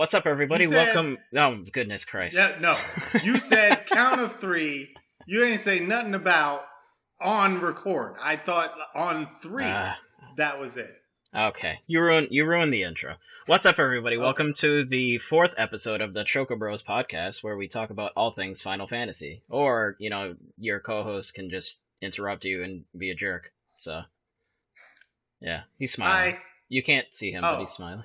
What's up, everybody? Welcome. Oh, goodness Christ. Yeah, no. You said count of three. You ain't say nothing about on record. I thought on three. That was it. Okay. You ruined the intro. What's up, everybody? Okay. Welcome to the 4th episode of the Chocobros podcast, where we talk about all things Final Fantasy. Or, your co-host can just interrupt you and be a jerk. So, yeah, he's smiling. Hi. You can't see him, but he's smiling.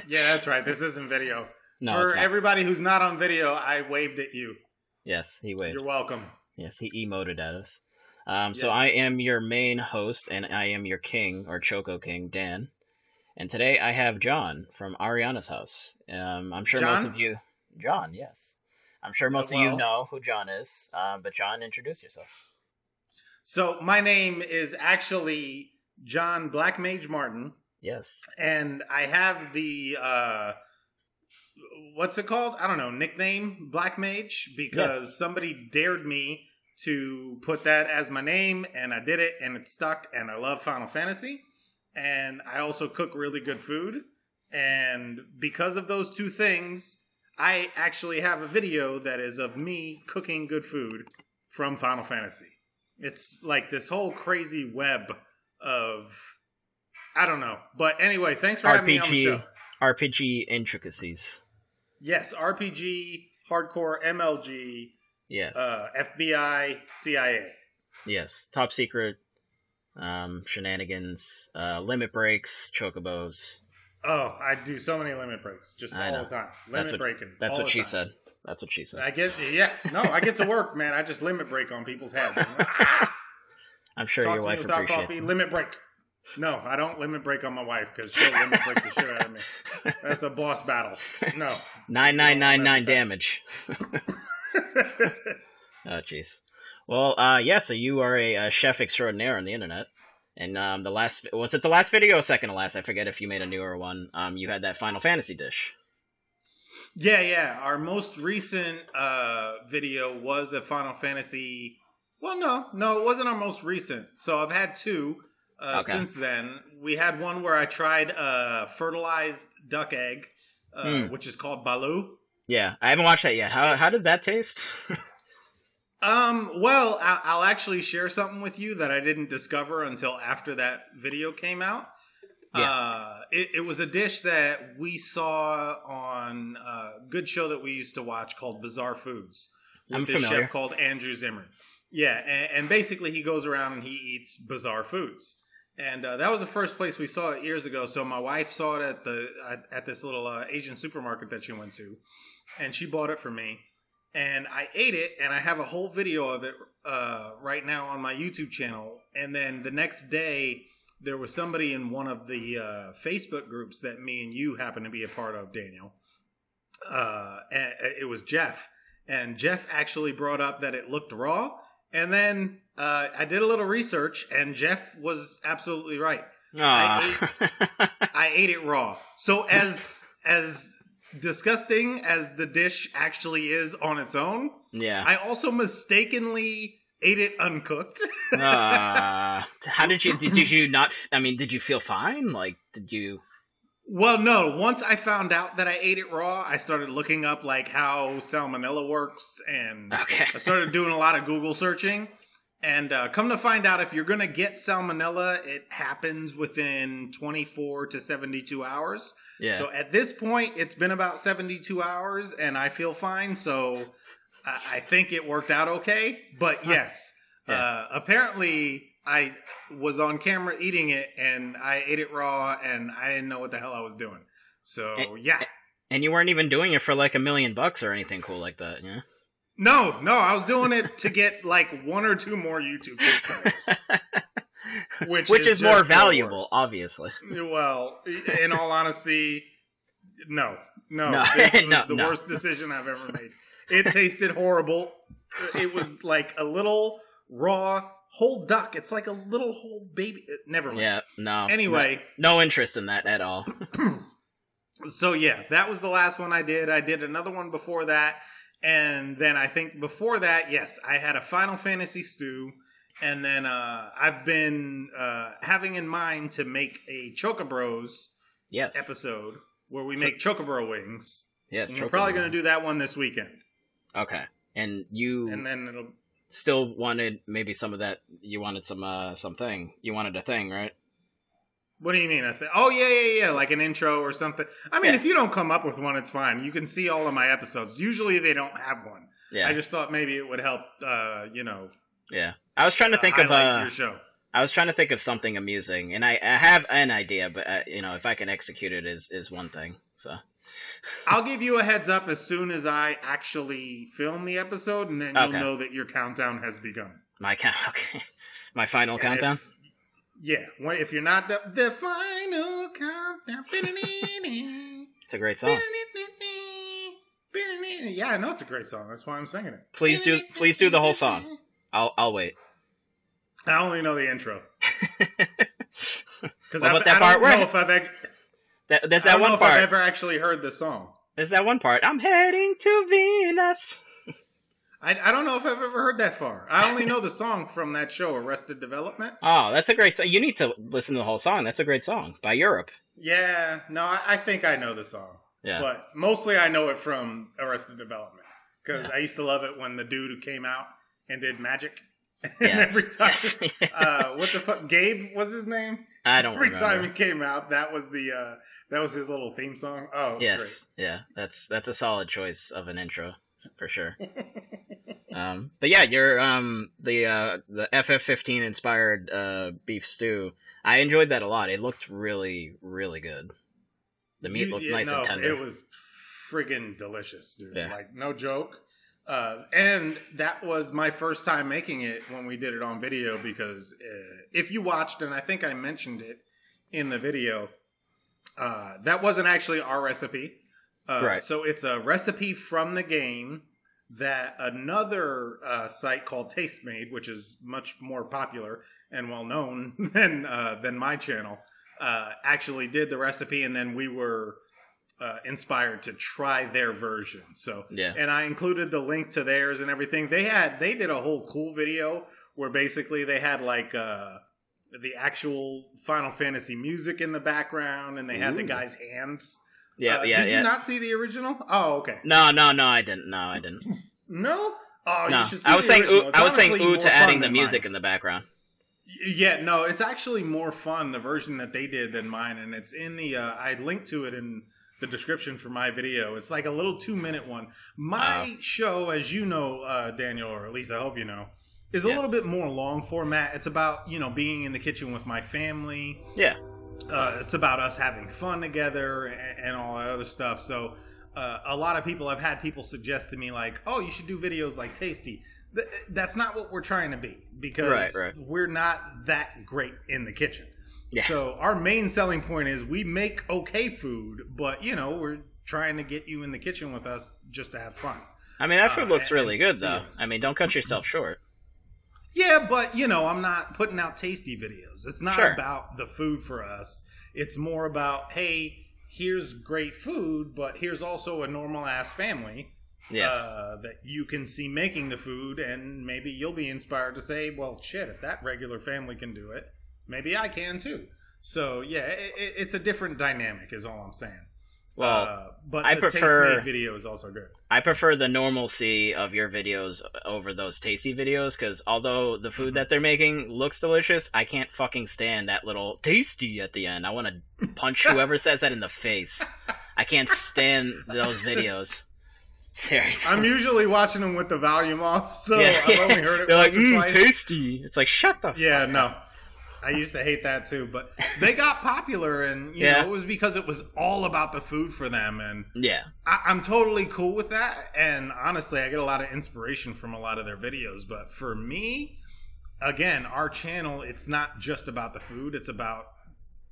Yeah, that's right. This isn't video. No, For everybody who's not on video, I waved at you. Yes, he waved. You're welcome. Yes, he emoted at us. Yes. So I am your main host, and I am your king, or Choco King, Dan. And today I have John from Arianna's house. I'm sure most of you... John, yes. I'm sure most of you know who John is. But John, introduce yourself. So my name is actually John Blackmage Martin. Yes. And I have the... what's it called? I don't know, nickname Blackmage, because somebody dared me to put that as my name, and I did it, and it stuck, and I love Final Fantasy, and I also cook really good food, and because of those two things, I actually have a video that is of me cooking good food from Final Fantasy. It's like this whole crazy web of, I don't know, but anyway, thanks for having me on the show. RPG intricacies. Yes, RPG, hardcore, MLG, yes, FBI, CIA. Yes, top secret, shenanigans, limit breaks, chocobos. Oh, I do so many limit breaks, just all the time. Limit breaking. That's what she said. That's what she said. I get to work, man. I just limit break on people's heads. I'm sure your wife appreciates it. Limit break. No, I don't limit break on my wife because she'll limit break the shit out of me. That's a boss battle. No. 9999 damage. Oh, jeez. Well, so you are a chef extraordinaire on the internet. And was it the last video or second to last? I forget if you made a newer one. You had that Final Fantasy dish. Yeah. Our most recent video was a Final Fantasy... Well, no, it wasn't our most recent. So I've had two. Since then, we had one where I tried a fertilized duck egg, which is called Baloo. Yeah, I haven't watched that yet. How did that taste? Well, I'll actually share something with you that I didn't discover until after that video came out. Yeah. It was a dish that we saw on a good show that we used to watch called Bizarre Foods. I'm familiar. Chef called Andrew Zimmern. Yeah, and basically he goes around and he eats bizarre foods. And that was the first place we saw it years ago. So my wife saw it at this little Asian supermarket that she went to, and she bought it for me. And I ate it, and I have a whole video of it right now on my YouTube channel. And then the next day, there was somebody in one of the Facebook groups that me and you happen to be a part of, Daniel. And it was Jeff. And Jeff actually brought up that it looked raw. And then I did a little research, and Jeff was absolutely right. I ate it raw. So as disgusting as the dish actually is on its own, I also mistakenly ate it uncooked. How did you not? I mean, did you feel fine? Like, did you? Well, no. Once I found out that I ate it raw, I started looking up like how salmonella works, and I started doing a lot of Google searching. And come to find out, if you're going to get salmonella, it happens within 24 to 72 hours. Yeah. So at this point, it's been about 72 hours, and I feel fine. So I think it worked out okay. But yes, apparently I was on camera eating it, and I ate it raw, and I didn't know what the hell I was doing. So, yeah. And you weren't even doing it for like $1 million or anything cool like that, yeah? No, I was doing it to get like 1 or 2 more YouTube subscribers. Which is more valuable, obviously. Well, in all honesty, no. This was the worst decision I've ever made. It tasted horrible. It was like a little raw whole duck. It's like a little whole baby. Never mind. Yeah, no. Anyway. No interest in that at all. So yeah, that was the last one I did. I did another one before that. And then I think before that, yes, I had a Final Fantasy stew. And then I've been having in mind to make a Chocobros episode where we make Chocobro wings. Yes, and we're probably going to do that one this weekend. Okay, and then it'll still wanted maybe some of that. You wanted something. You wanted a thing, right? What do you mean? Oh, yeah, like an intro or something. I mean, if you don't come up with one, it's fine. You can see all of my episodes. Usually they don't have one. Yeah. I just thought maybe it would help, Yeah. I was trying to think of your show. I was trying to think of something amusing, and I have an idea, but if I can execute it is one thing. So I'll give you a heads up as soon as I actually film the episode, and then you'll know that your countdown has begun. Okay. My final countdown? If you're not the final countdown. It's a great song. Yeah, I know it's a great song. That's why I'm singing it. Please do the whole song. I'll wait. I only know the intro. Because I don't know if I've there's that one part. I've ever actually heard the song. There's that one part. I'm heading to Venus. I don't know if I've ever heard that far. I only know the song from that show, Arrested Development. Oh, that's a great song. You need to listen to the whole song. That's a great song by Europe. Yeah, no, I think I know the song. Yeah. But mostly I know it from Arrested Development. Because I used to love it when the dude who came out and did magic. And every time, what the fuck, Gabe was his name? I don't remember. Every time he came out, that was his little theme song. Oh, yes, great. Yeah, that's a solid choice of an intro for sure. But yeah, you're the FF15 inspired beef stew. I enjoyed that a lot. It looked really, really good. The meat looked nice and tender. It was friggin' delicious, dude. Yeah. Like, no joke. And that was my first time making it when we did it on video, because if you watched, and I think I mentioned it in the video, that wasn't actually our recipe. Right. So it's a recipe from the game that another site called Tastemade, which is much more popular and well known than my channel, actually did the recipe, and then we were inspired to try their version. So yeah. And I included the link to theirs and everything. They did a whole cool video where basically they had like the actual Final Fantasy music in the background, and they had the guy's hands. Did you not see the original? Oh, okay. No, I didn't. No? Oh, no. You should see I was saying ooh to adding the music in the background. Yeah, no, it's actually more fun, the version that they did, than mine, and it's in the I linked to it in the description for my video. It's like a little 2-minute one. My show, as you know, Daniel, or at least I hope you know, is a little bit more long format. It's about, being in the kitchen with my family. Yeah. It's about us having fun together and all that other stuff. So a lot of people, I've had people suggest to me like, oh, you should do videos like Tasty. That's not what we're trying to be, because we're not that great in the kitchen. Yeah. So our main selling point is we make okay food, but we're trying to get you in the kitchen with us just to have fun. I mean, that food looks really good, though. I mean, don't cut yourself short. Yeah, but I'm not putting out tasty videos. It's not about the food for us. It's more about, hey, here's great food, but here's also a normal ass family. Yes. That you can see making the food, and maybe you'll be inspired to say, well, shit, if that regular family can do it, maybe I can too. So yeah, it's a different dynamic, is all I'm saying. Well, but I prefer Tasty video is also good. I prefer the normalcy of your videos over those tasty videos, because although the food that they're making looks delicious, I can't fucking stand that little tasty at the end. I want to punch whoever says that in the face. I can't stand those videos. Seriously. I'm usually watching them with the volume off, so I've only heard it they're once like, or twice. Tasty. It's like, shut the fuck up. No. I used to hate that too, but they got popular, and you know, it was because it was all about the food for them, and I'm totally cool with that. And honestly, I get a lot of inspiration from a lot of their videos. But for me, again, our channel, it's not just about the food; it's about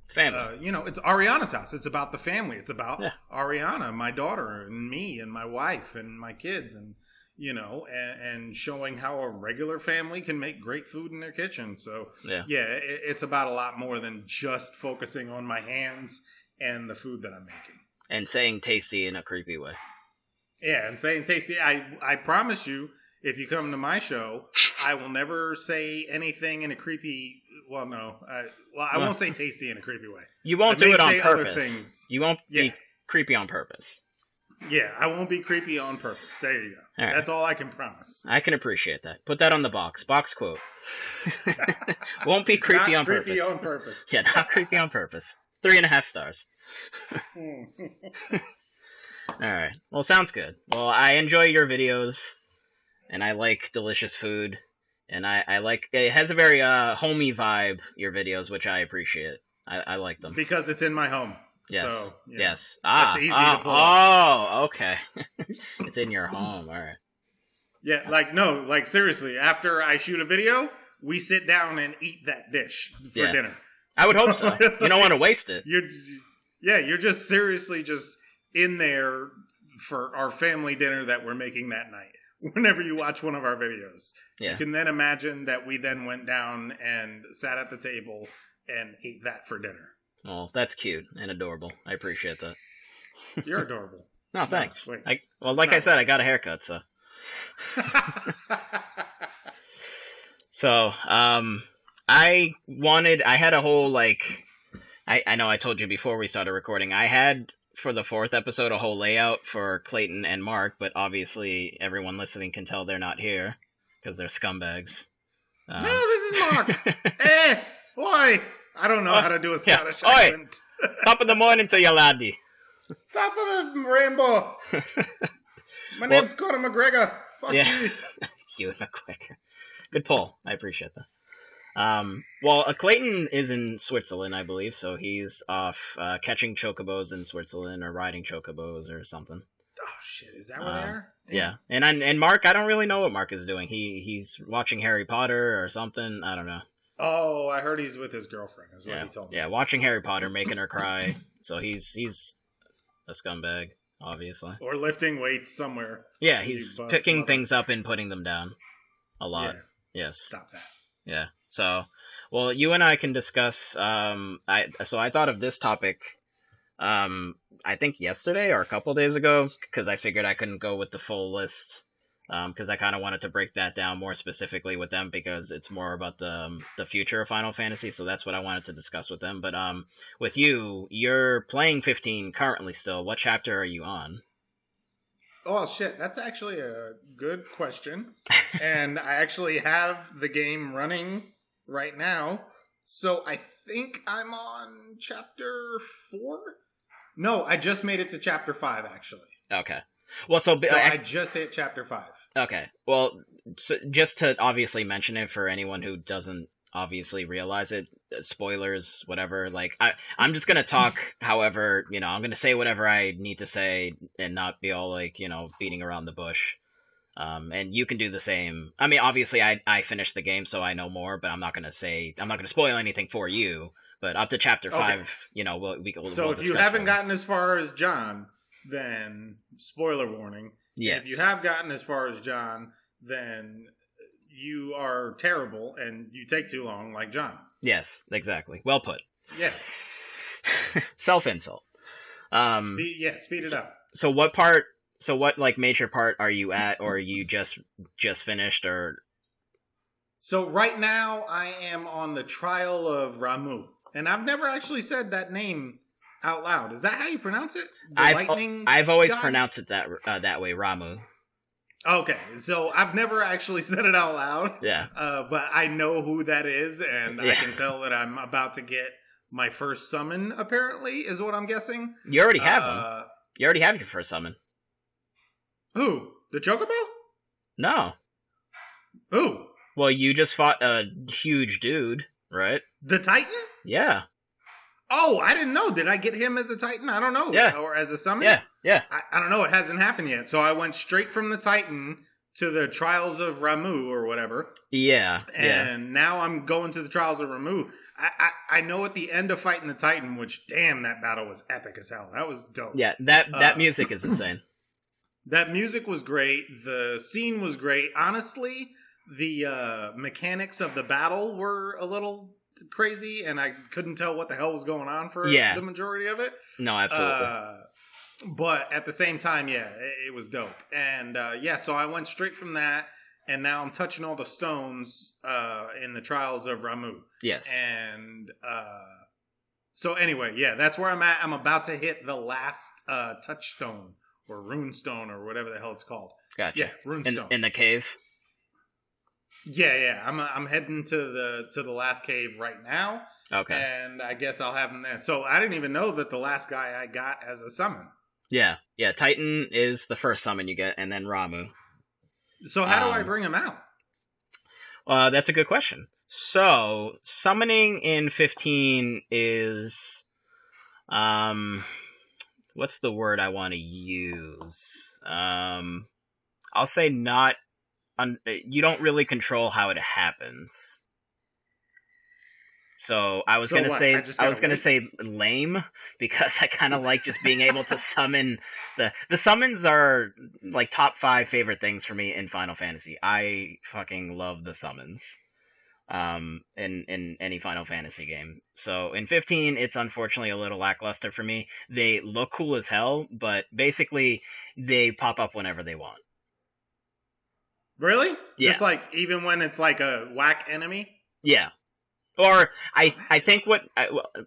family. It's Arianna's house. It's about the family. It's about Arianna, my daughter, and me, and my wife, and my kids, and and showing how a regular family can make great food in their kitchen. So, it's about a lot more than just focusing on my hands and the food that I'm making. And saying tasty in a creepy way. Yeah, and saying tasty. I promise you, if you come to my show, I will never say anything in a creepy... Well, no. I won't say tasty in a creepy way. You won't do it on purpose. You won't be creepy on purpose. Yeah, I won't be creepy on purpose. There you go. All right. That's all I can promise. I can appreciate that. Put that on the box. Box quote. Won't be creepy on purpose. Not creepy on purpose. Yeah, not creepy on purpose. 3.5 stars. Alright. Well, sounds good. Well, I enjoy your videos, and I like delicious food, and I like... It has a very homey vibe, your videos, which I appreciate. I like them. Because it's in my home. Yes. So, yes. It's easy to pull off. Oh, okay. It's in your home. All right. Yeah, like seriously, after I shoot a video, we sit down and eat that dish for dinner. I would hope so. You don't want to waste it. You're just seriously just in there for our family dinner that we're making that night. Whenever you watch one of our videos, you can then imagine that we then went down and sat at the table and ate that for dinner. Oh, that's cute and adorable. I appreciate that. You're adorable. No, thanks. Like I said, I got a haircut, so. So, I had a whole, I know I told you before we started recording, I had, for the 4th episode, a whole layout for Clayton and Mark, but obviously everyone listening can tell they're not here, because they're scumbags. No, this is Mark. Boy! I don't know how to do a Scottish accent. Top of the morning to you, laddie. Top of the rainbow. My name's Conor McGregor. Fuck you. Ewan McGregor. Good pull. I appreciate that. Well, Clayton is in Switzerland, I believe, so he's off catching chocobos in Switzerland or riding chocobos or something. Oh shit! Is that where they are? Yeah, and Mark, I don't really know what Mark is doing. He's watching Harry Potter or something. I don't know. Oh, I heard he's with his girlfriend. Is what he told me. Yeah, watching Harry Potter, making her cry. So he's a scumbag, obviously. Or lifting weights somewhere. Yeah, he's picking things up and putting them down. A lot. Yeah. Yes. Stop that. Yeah. So, well, you and I can discuss. So I thought of this topic. I think yesterday or a couple days ago, because I figured I couldn't go with the full list. Because I kind of wanted to break that down more specifically with them, because it's more about the future of Final Fantasy, so that's what I wanted to discuss with them. But with you, you're playing 15 currently still. What chapter are you on? Oh, shit. That's actually a good question. And I actually have the game running right now. So I think I'm on chapter 4? No, I just made it to chapter 5, actually. Okay. Well, so I just hit chapter 5. Okay. Well, so just to obviously mention it for anyone who doesn't obviously realize it, spoilers, whatever, I'm just going to talk, however, I'm going to say whatever I need to say and not be all beating around the bush. And you can do the same. I mean, obviously I finished the game, so I know more, but I'm not going to spoil anything for you, but up to chapter 5, we'll So if you haven't gotten as far as John, then spoiler warning. Yes. If you have gotten as far as John, then you are terrible and you take too long, like John. Yes, exactly. Well put. Yeah. Self-insult. Speed it up. So what major part are you at, or are you just finished, or? So right now I am on the trial of Ramuh, and I've never actually said that name out loud. Is that how you pronounce it? I've always pronounced it that way, Ramuh. Okay, so I've never actually said it out loud. Yeah. But I know who that is, and I can tell that I'm about to get my first summon, apparently, is what I'm guessing. You already have them. You already have your first summon. Who? The Chocobo? No. Who? Well, you just fought a huge dude, right? The Titan? Yeah. Oh, I didn't know. Did I get him as a Titan? I don't know. Yeah. Or as a summon? Yeah. I don't know. It hasn't happened yet. So I went straight from the Titan to the Trials of Ramuh or whatever. Yeah. And now I'm going to the Trials of Ramuh. I know at the end of fighting the Titan, which, damn, that battle was epic as hell. That was dope. Yeah, that music is insane. That music was great. The scene was great. Honestly, the mechanics of the battle were a little crazy, and I couldn't tell what the hell was going on for the majority of it. No, absolutely. But at the same time, it was dope. And so I went straight from that, and now I'm touching all the stones in the Trials of Ramuh. Yes. And So anyway, yeah, that's where I'm at. I'm about to hit the last touchstone or runestone or whatever the hell it's called. Yeah, Gotcha. runestone. In the cave. Yeah. I'm heading to the last cave right now, Okay. and I guess I'll have him there. So I didn't even know that the last guy I got as a summon. Yeah. Yeah. Titan is the first summon you get, and then Ramu. So how do I bring him out? That's a good question. So summoning in 15 is what's the word I want to use? I'll say not. You don't really control how it happens. So I was gonna say lame because I kind of like just being able to summon the summons are like top 5 favorite things for me in Final Fantasy. I fucking love the summons. In any Final Fantasy game. So in 15, it's unfortunately a little lackluster for me. They look cool as hell, but basically they pop up whenever they want. Really? Yeah. Just like even when it's like a whack enemy? Yeah. Or I think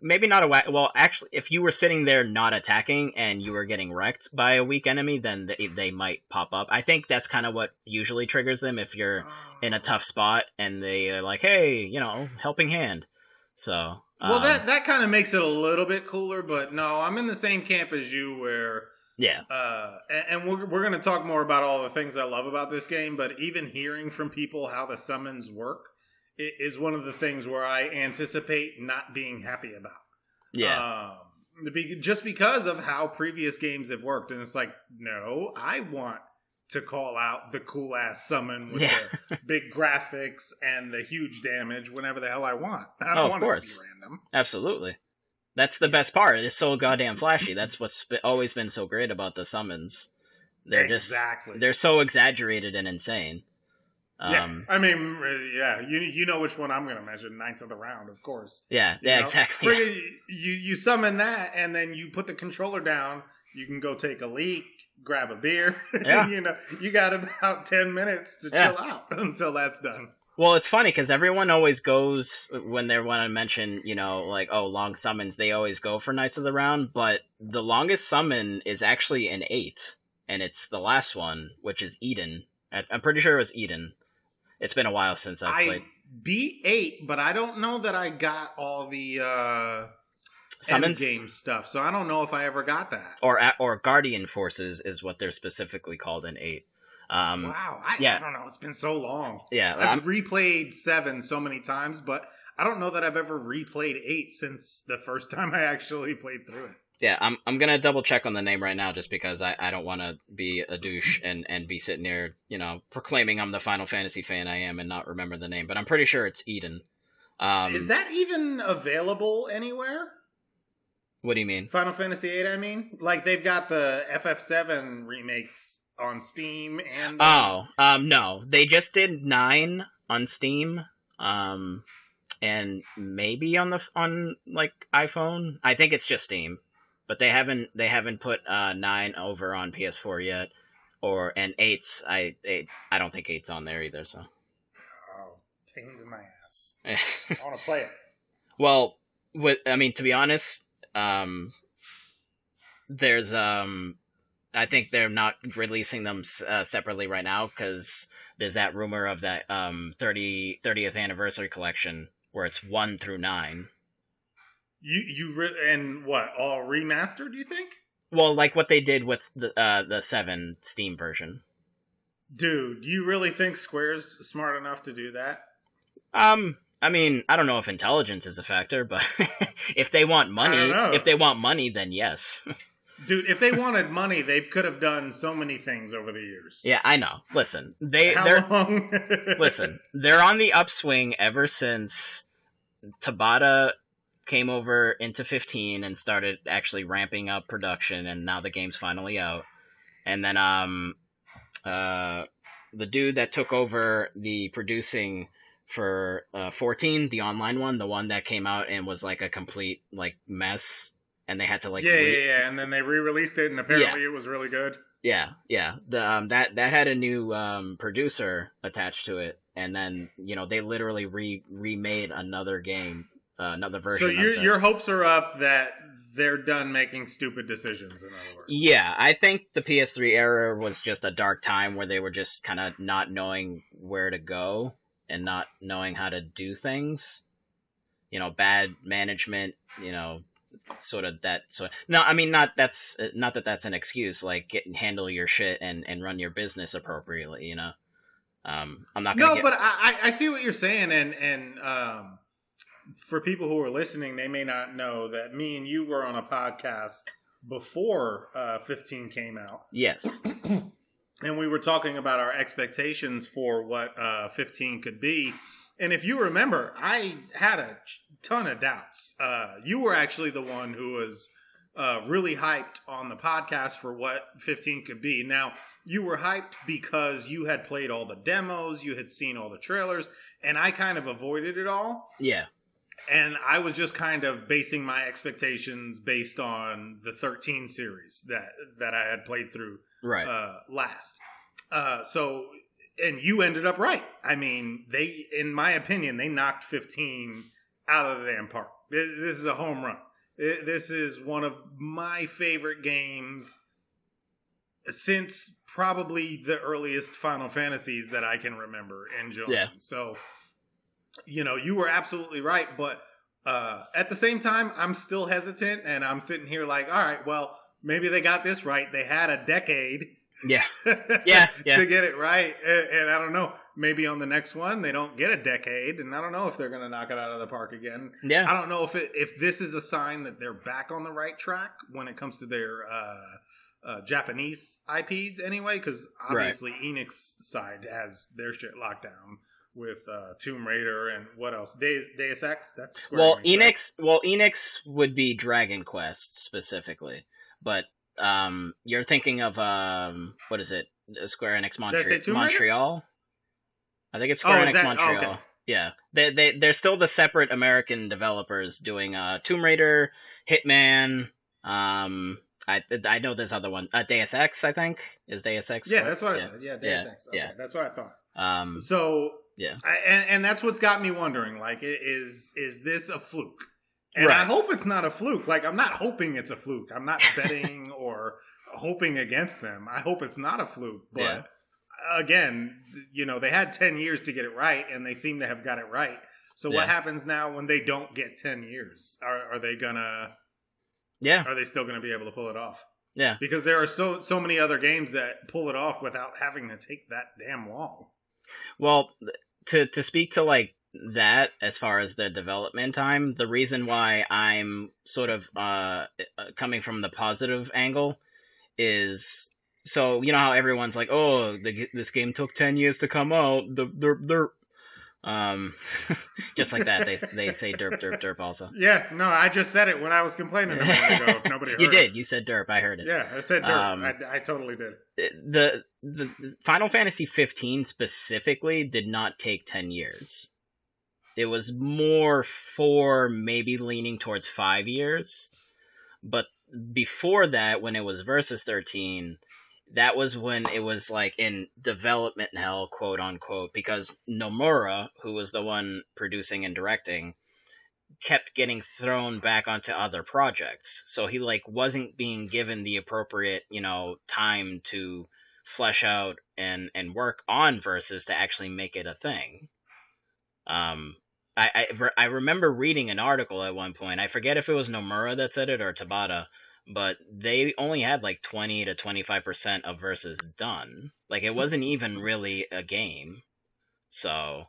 maybe not a whack. Well, actually, if you were sitting there not attacking and you were getting wrecked by a weak enemy, then they might pop up. I think that's kind of what usually triggers them if you're in a tough spot and they are like, hey, helping hand. So well, that kind of makes it a little bit cooler, but no, I'm in the same camp as you where yeah. And we're going to talk more about all the things I love about this game, but even hearing from people how the summons work is one of the things where I anticipate not being happy about. Yeah. Just because of how previous games have worked. And it's like, no, I want to call out the cool ass summon with the big graphics and the huge damage whenever the hell I want. I don't want it to be random. Absolutely. That's the best part. It's so goddamn flashy. That's what's always been so great about the summons. They're so exaggerated and insane. Yeah, I mean, yeah, you know which one I'm going to mention, Knights of the Round, of course. Yeah, exactly. You summon that, and then you put the controller down, you can go take a leak, grab a beer, yeah. You got about 10 minutes to chill out until that's done. Well, it's funny, because everyone always goes, when they want to mention, like, oh, long summons, they always go for Knights of the Round, but the longest summon is actually an 8, and it's the last one, which is Eden. I'm pretty sure it was Eden. It's been a while since I've played. I beat 8, but I don't know that I got all the summons game stuff, so I don't know if I ever got that. Or Guardian Forces is what they're specifically called in 8. Wow, I don't know. It's been so long. Yeah, I've replayed 7 so many times, but I don't know that I've ever replayed 8 since the first time I actually played through it. Yeah, I'm gonna double check on the name right now just because I don't want to be a douche and be sitting there, proclaiming I'm the Final Fantasy fan I am and not remember the name. But I'm pretty sure it's Eden. Is that even available anywhere? What do you mean? Final Fantasy 8, I mean? Like, they've got the FF7 remakes on Steam and... no. They just did 9 on Steam. And maybe on iPhone. I think it's just Steam. But they haven't put 9 over on PS4 yet, and 8's I don't think 8's on there either. So. Oh, pains in my ass. I want to play it. Well, to be honest, there's I think they're not releasing them separately right now because there's that rumor of that 30th anniversary collection where it's 1 through 9. And what, all remastered, do you think? Well, like what they did with the 7 Steam version. Dude, do you really think Square's smart enough to do that? I don't know if intelligence is a factor, but if they want money, then yes. Dude, if they wanted money, they could have done so many things over the years. Yeah, I know. Listen, How long? Listen, they're on the upswing ever since Tabata came over into 15 and started actually ramping up production, and now the game's finally out. And then the dude that took over the producing for 14, the online one, the one that came out and was like a complete mess, and they had to and then they re-released it, and apparently it was really good. Yeah. That had a new producer attached to it, and then they literally remade another game another So version of the. your hopes are up that they're done making stupid decisions. In other words, Yeah, I think the PS3 era was just a dark time where they were just kind of not knowing where to go and not knowing how to do things. Bad management. Sort of that. So no, I mean not that that's an excuse. Like handle your shit and run your business appropriately. I'm not gonna no, get. but I see what you're saying, and for people who are listening, they may not know that me and you were on a podcast before 15 came out. Yes. And we were talking about our expectations for what 15 could be. And if you remember, I had a ton of doubts. You were actually the one who was really hyped on the podcast for what 15 could be. Now, you were hyped because you had played all the demos, you had seen all the trailers, and I kind of avoided it all. Yeah. And I was just kind of basing my expectations based on the 13 series that I had played through last. So, and you ended up right. I mean, in my opinion, they knocked 15 out of the damn park. This is a home run. This is one of my favorite games since probably the earliest Final Fantasies that I can remember enjoying. Yeah. So, you were absolutely right. But at the same time, I'm still hesitant, and I'm sitting here like, all right, well, maybe they got this right. They had a decade. Yeah. Yeah. to get it right. And I don't know, maybe on the next one they don't get a decade, and I don't know if they're going to knock it out of the park again. Yeah. I don't know if this is a sign that they're back on the right track when it comes to their Japanese IPs anyway, because obviously Enix side has their shit locked down with Tomb Raider and what else? Deus Ex? That's Square-Enix, Enix would be Dragon Quest specifically, but you're thinking of what is it? Square-Enix Montreal. I think it's Square-Enix Montreal. Oh, okay. Yeah, they're still the separate American developers doing Tomb Raider, Hitman. I know there's other one. Deus Ex, I think, is Deus Ex. Yeah, that's what I said. Yeah, Deus Ex. Okay, that's what I thought. So yeah, and that's what's got me wondering. Like, is this a fluke? And I hope it's not a fluke. Like, I'm not hoping it's a fluke. I'm not betting or hoping against them. I hope it's not a fluke. But again, they had 10 years to get it right, and they seem to have got it right. So what happens now when they don't get 10 years? Are they gonna? Yeah. Are they still gonna be able to pull it off? Yeah. Because there are so many other games that pull it off without having to take that damn long. Well, to speak to like that as far as the development time, the reason why I'm sort of coming from the positive angle is, so how everyone's like, oh, this game took 10 years to come out, just like that, they say derp derp derp also. Yeah, no, I just said it when I was complaining a minute ago. If nobody heard you did, you said derp, I heard it. Yeah, I said derp. I totally did. The Final Fantasy 15 specifically did not take 10 years. It was more 4, maybe leaning towards 5 years. But before that, when it was Versus 13, that was when it was like in development hell, quote unquote, because Nomura, who was the one producing and directing, kept getting thrown back onto other projects. So he like wasn't being given the appropriate, time to flesh out and work on Versus to actually make it a thing. I remember reading an article at one point. I forget if it was Nomura that said it or Tabata, but they only had like 20 to 25% of Versus done. Like, it wasn't even really a game. So,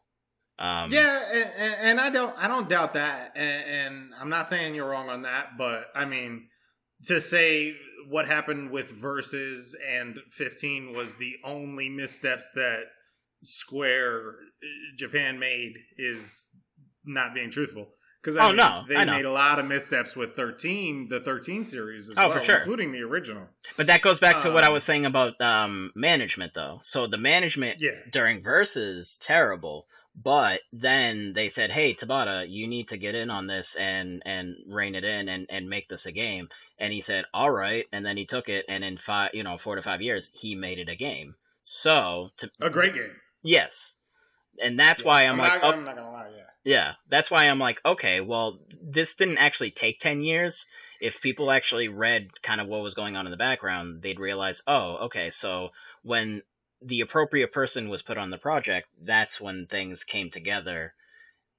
and I don't doubt that, and I'm not saying you're wrong on that, but I mean, to say what happened with Versus and 15 was the only missteps that Square Japan made is not being truthful. Because they made a lot of missteps with 13, the 13 series as well, for sure, including the original. But that goes back to what I was saying about management, though. So the management during Versus, terrible. But then they said, hey, Tabata, you need to get in on this and rein it in and make this a game. And he said, all right. And then he took it, and in 4 to 5 years, he made it a game. So a great game. Yes. And that's why I'm like, I'm not gonna lie, yeah, that's why I'm like, okay, well, this didn't actually take 10 years. If people actually read kind of what was going on in the background, they'd realize, oh, okay, so when the appropriate person was put on the project, that's when things came together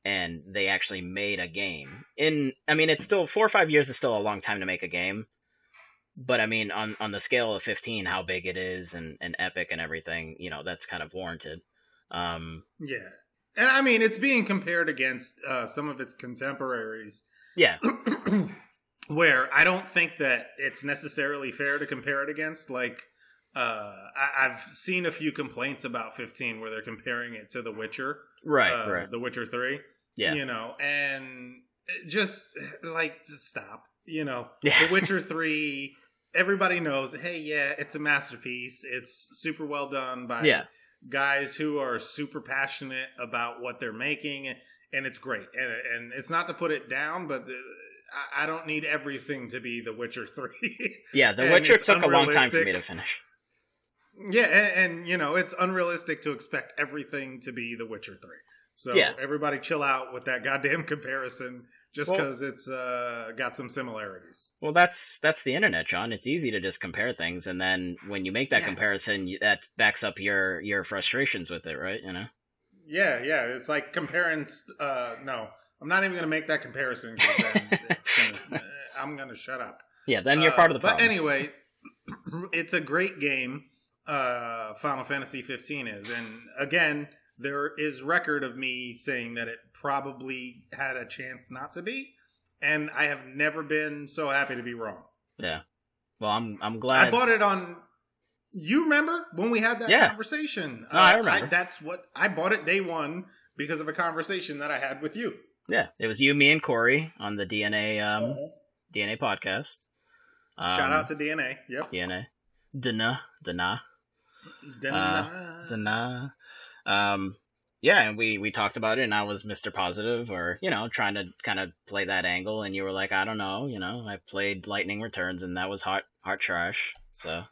and they actually made a game. I mean, it's still 4 or 5 years is still a long time to make a game, but I mean, on the scale of 15, how big it is and epic and everything, that's kind of warranted. Yeah. And I mean, it's being compared against some of its contemporaries. Yeah. Where I don't think that it's necessarily fair to compare it against. Like, I've seen a few complaints about 15 where they're comparing it to The Witcher. Right. The Witcher 3. Yeah. And just, stop. Yeah. The Witcher 3, everybody knows, hey, yeah, it's a masterpiece. It's super well done by guys who are super passionate about what they're making, and it's great. And it's not to put it down, but I don't need everything to be The Witcher 3. Yeah, The Witcher took a long time for me to finish. Yeah, and it's unrealistic to expect everything to be The Witcher 3. So everybody chill out with that goddamn comparison just because it's got some similarities. Well, that's the internet, John. It's easy to just compare things, and then when you make that comparison, that backs up your frustrations with it, right? Yeah. It's like comparing. No, I'm not even going to make that comparison. I'm going to shut up. Yeah, then you're part of the problem. But anyway, it's a great game. Final Fantasy 15 is, and again, there is record of me saying that it probably had a chance not to be, and I have never been so happy to be wrong. Yeah. Well, I'm glad. I bought it on. You remember when we had that conversation? No, I remember. I bought it day one because of a conversation that I had with you. Yeah, it was you, me, and Corey on the DNA DNA podcast. Shout out to DNA. Yep. DNA. Dana. Yeah, and we talked about it, and I was Mr. Positive, or trying to kind of play that angle, and you were like, I don't know, I played Lightning Returns, and that was hot trash. So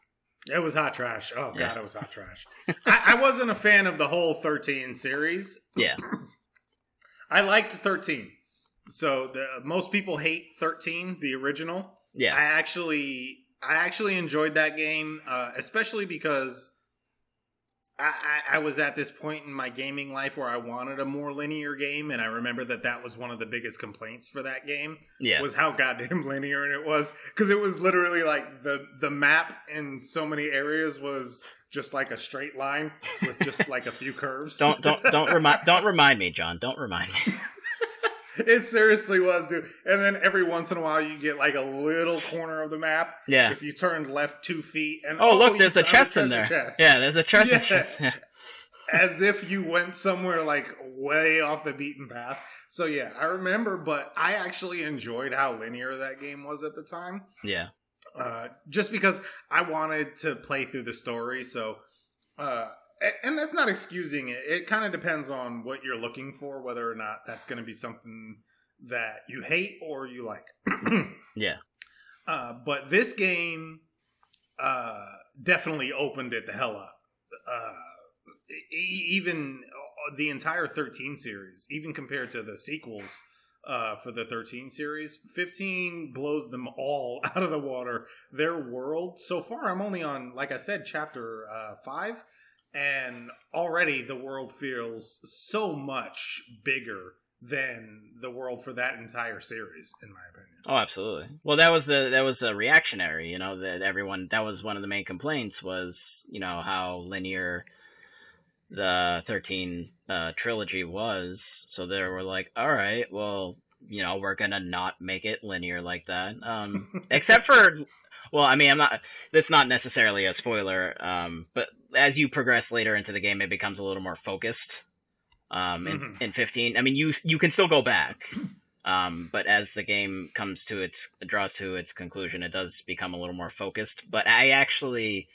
it was hot trash. Oh god, it was hot trash. I wasn't a fan of the whole 13 series. Yeah, I liked 13. So most people hate 13, the original. Yeah, I actually enjoyed that game, especially because I was at this point in my gaming life where I wanted a more linear game, and I remember that was one of the biggest complaints for that game. Yeah, was how goddamn linear it was, because it was literally like the map in so many areas was just like a straight line with just like a few curves. Don't remind me, John. Don't remind me. It seriously was, dude. And then every once in a while, you get like a little corner of the map. Yeah. If you turned left 2 feet, and look, there's a chest in there. Chest. Yeah, there's a treasure chest. Yeah. As if you went somewhere like way off the beaten path. So yeah, I remember, but I actually enjoyed how linear that game was at the time. Yeah. Just because I wanted to play through the story, so. And that's not excusing it. It kind of depends on what you're looking for, whether or not that's going to be something that you hate or you like. Yeah. But this game definitely opened it the hell up. Even the entire 13 series, even compared to the sequels for the 13 series, 15 blows them all out of the water. Their world, so far, I'm only on, like I said, chapter 5. And already the world feels so much bigger than the world for that entire series, in my opinion. Oh, absolutely. Well, that was a reactionary, that was one of the main complaints was, how linear the 13 trilogy was. So they were like, all right, well, we're going to not make it linear like that. Except for... Well, I mean, that's not necessarily a spoiler, but as you progress later into the game, it becomes a little more focused. In 15, I mean, you can still go back, but as the game draws to its conclusion, it does become a little more focused. But I actually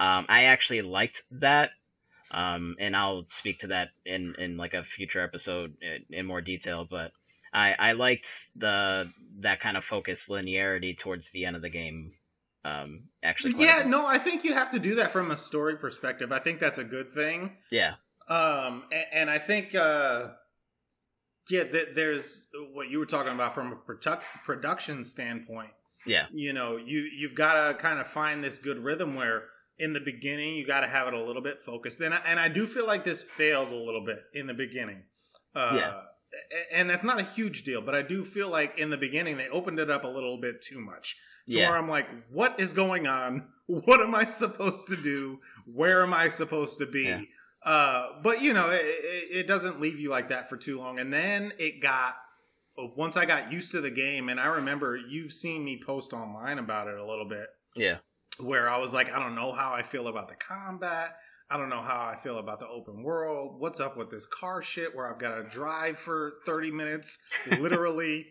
liked that, and I'll speak to that in like a future episode in more detail. But I liked that kind of focused linearity towards the end of the game. Actually, yeah, no, I think you have to do that from a story perspective. I think that's a good thing. Yeah. And I think, there's what you were talking about from a production standpoint. Yeah. You've got to kind of find this good rhythm where in the beginning you got to have it a little bit focused. And I do feel like this failed a little bit in the beginning. Yeah. And that's not a huge deal, but I do feel like in the beginning they opened it up a little bit too much. To where I'm like, what is going on? What am I supposed to do? Where am I supposed to be? Yeah. But it doesn't leave you like that for too long. And then once I got used to the game, and I remember you've seen me post online about it a little bit. Yeah. Where I was like, I don't know how I feel about the combat. I don't know how I feel about the open world. What's up with this car shit where I've got to drive for 30 minutes, literally.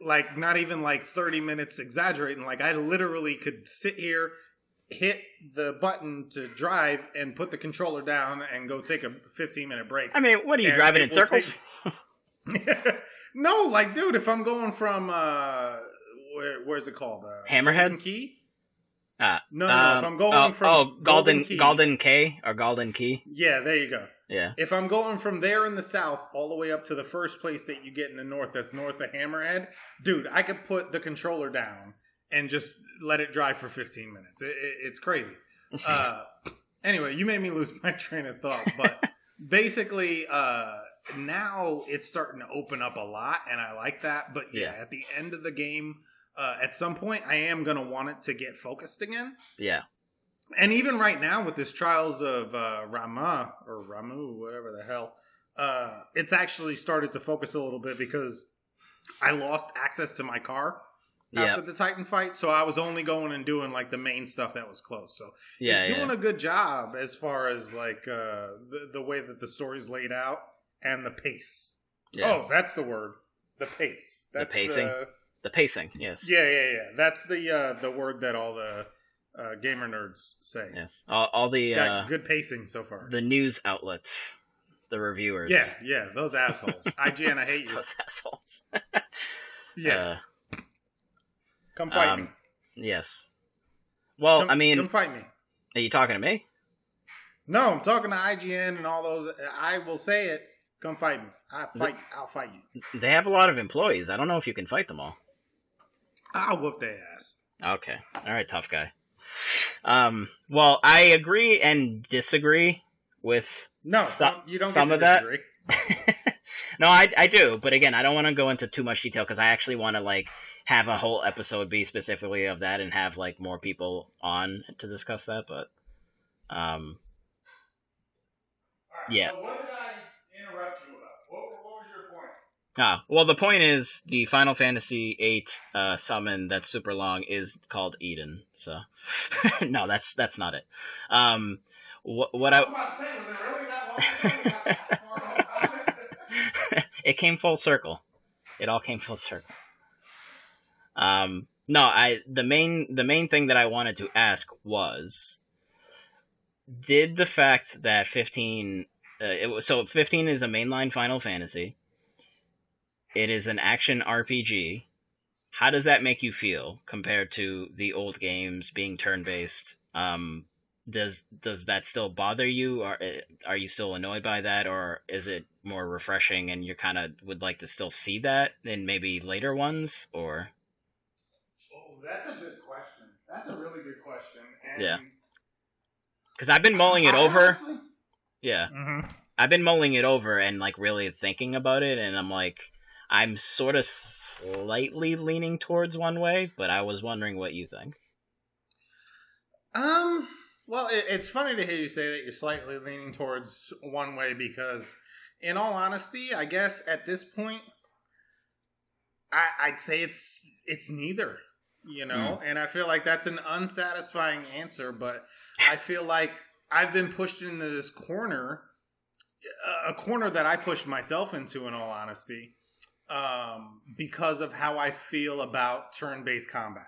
Like, not even like 30 minutes exaggerating. Like, I literally could sit here, hit the button to drive, and put the controller down and go take a 15-minute break. I mean, what are you driving in circles? No, like, dude, if I'm going from, where's it called? Hammerhead? Golden Key? No, if I'm going from Golden K or Golden Key. Yeah, there you go. Yeah. If I'm going from there in the south all the way up to the first place that you get in the north, that's north of Hammerhead, dude, I could put the controller down and just let it drive for 15 minutes. It's crazy. Anyway, you made me lose my train of thought, but basically, now it's starting to open up a lot, and I like that. But yeah, at the end of the game, at some point, I am going to want it to get focused again. Yeah. And even right now with this Trials of Ramu, whatever the hell, it's actually started to focus a little bit because I lost access to my car after the Titan fight. So I was only going and doing like the main stuff that was close. So it's doing a good job as far as like the way that the story's laid out and the pace. Yeah. Oh, that's the word. The pace. That's the pacing. The pacing, yes. Yeah. That's the word that all the gamer nerds say. Yes, all the it's got good pacing so far. The news outlets, the reviewers. Yeah, those assholes. IGN, I hate you. Those assholes. Yeah. Come fight me. Yes. Well, come fight me. Are you talking to me? No, I'm talking to IGN and all those. I will say it. Come fight me. I'll fight you. They have a lot of employees. I don't know if you can fight them all. I'll whoop their ass. Okay. All right, tough guy. Well, I agree and disagree with you don't some get to of that. Disagree. No, I do, but again, I don't want to go into too much detail because I actually want to like have a whole episode be specifically of that and have like more people on to discuss that. But, yeah. So what did I interrupt you about? What was your point? Well, the point is the Final Fantasy VIII summon that's super long is called Eden. So, no, that's not it. What I was about to say, was it really that long? It came full circle. It all came full circle. No, the main thing that I wanted to ask was, did the fact that 15 15 is a mainline Final Fantasy. It is an action RPG. How does that make you feel compared to the old games being turn-based? Does that still bother you, or are you still annoyed by that, or is it more refreshing and you kind of would like to still see that in maybe later ones, or? Oh, that's a good question. That's a really good question. And yeah. Because I've been mulling it over. Honestly, yeah. Mm-hmm. I've been mulling it over and like really thinking about it, and I'm like, I'm sort of slightly leaning towards one way, but I was wondering what you think. Well, it's funny to hear you say that you're slightly leaning towards one way because, in all honesty, I guess at this point, I'd say it's neither, and I feel like that's an unsatisfying answer, but I feel like I've been pushed into this corner, a corner that I pushed myself into, in all honesty, because of how I feel about turn-based combat.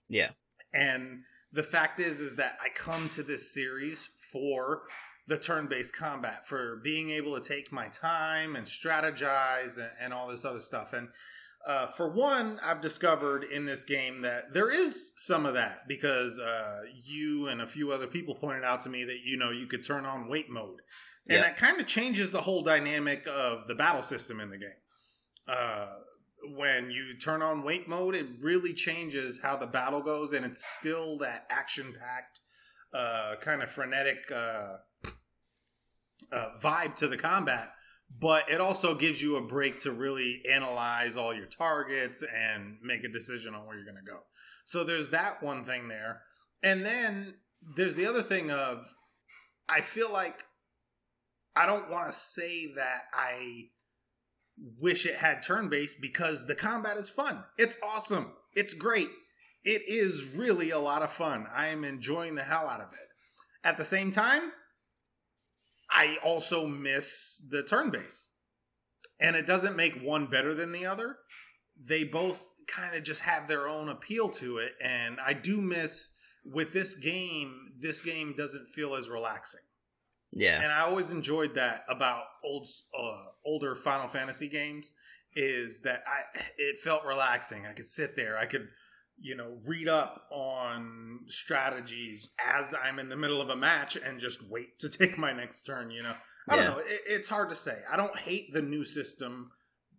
Yeah. And the fact is that I come to this series for the turn-based combat, for being able to take my time and strategize and all this other stuff. And for one, I've discovered in this game that there is some of that because you and a few other people pointed out to me that, you could turn on wait mode. And that kind of changes the whole dynamic of the battle system in the game. When you turn on wait mode, it really changes how the battle goes, and it's still that action-packed, kind of frenetic vibe to the combat. But it also gives you a break to really analyze all your targets and make a decision on where you're going to go. So there's that one thing there. And then there's the other thing of, I feel like, I don't want to say that I wish it had turn-based, because the combat is fun. It's awesome. It's great. It is really a lot of fun. I am enjoying the hell out of it. At the same time, I also miss the turn-based. And it doesn't make one better than the other. They both kind of just have their own appeal to it. And I do miss, with this game doesn't feel as relaxing. Yeah. And I always enjoyed that about older Final Fantasy games, is that it felt relaxing. I could sit there. I could, read up on strategies as I'm in the middle of a match and just wait to take my next turn, I don't know. It's hard to say. I don't hate the new system,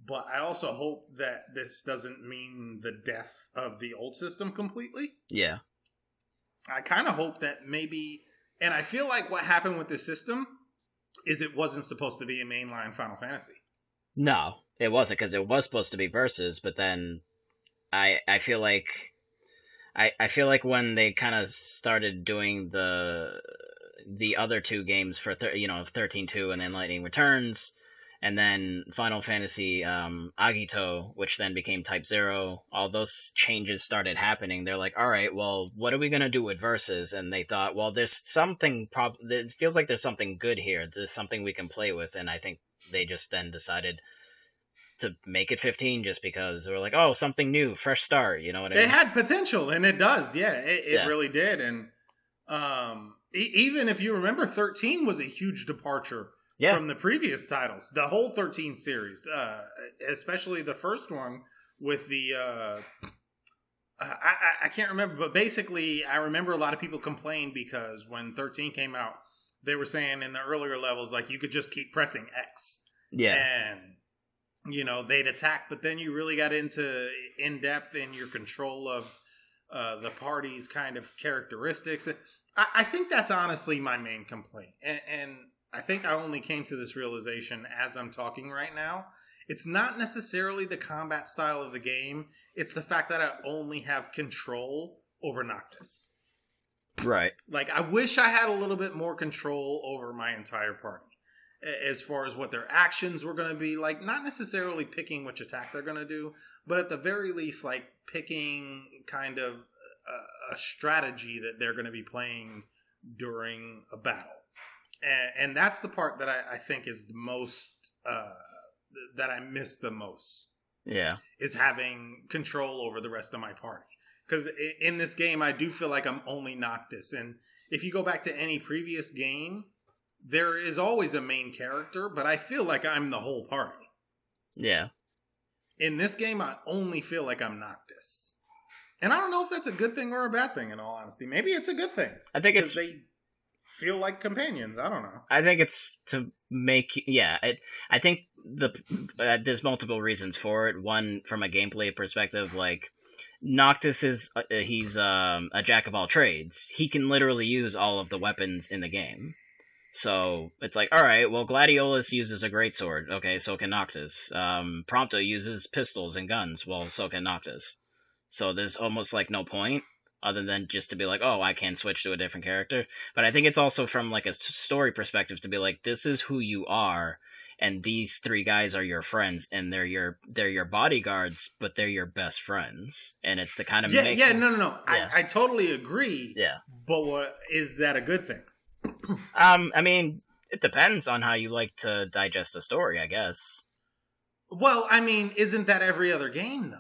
but I also hope that this doesn't mean the death of the old system completely. Yeah. I kind of hope that maybe, and I feel like what happened with this system is it wasn't supposed to be a mainline Final Fantasy. No, it wasn't, because it was supposed to be Versus, but then I feel like when they kind of started doing the other two games for 13-2 and then Lightning Returns, and then Final Fantasy Agito, which then became Type 0, all those changes started happening. They're like, all right, well, what are we going to do with Versus? And they thought, well, there's something, it feels like there's something good here. There's something we can play with. And I think they just then decided to make it 15 just because they were like, oh, something new, fresh start. You know what I mean? It had potential, and it does. Yeah, it really did. And even if you remember, 13 was a huge departure from the previous titles. The whole 13 series, especially the first one with the... I can't remember, but basically I remember a lot of people complained because when 13 came out, they were saying in the earlier levels, like, you could just keep pressing X. Yeah. And... they'd attack, but then you really got into in-depth in your control of the party's kind of characteristics. I think that's honestly my main complaint. And I think I only came to this realization as I'm talking right now. It's not necessarily the combat style of the game. It's the fact that I only have control over Noctis. Right. Like, I wish I had a little bit more control over my entire party, as far as what their actions were going to be. Like, not necessarily picking which attack they're going to do, but at the very least, like, picking kind of a strategy that they're going to be playing during a battle. And that's the part that I think is the most, that I miss the most. Yeah. Is having control over the rest of my party. Because in this game, I do feel like I'm only Noctis. And if you go back to any previous game, there is always a main character, but I feel like I'm the whole party. Yeah. In this game, I only feel like I'm Noctis. And I don't know if that's a good thing or a bad thing, in all honesty. Maybe it's a good thing. I think it's... they feel like companions. I don't know. I think it's to make... Yeah, I think there's multiple reasons for it. One, from a gameplay perspective, like... Noctis is... he's a jack of all trades. He can literally use all of the weapons in the game. So it's like, all right, well, Gladiolus uses a greatsword. Okay, so can Noctis. Prompto uses pistols and guns. Well, so can Noctis. So there's almost like no point other than just to be like, oh, I can switch to a different character. But I think it's also from like a story perspective to be like, this is who you are, and these three guys are your friends, and they're your bodyguards, but they're your best friends. And it's the kind of no. Yeah. I totally agree. Yeah. But is that a good thing? I mean, it depends on how you like to digest a story, I guess. Well, I mean, isn't that every other game, though?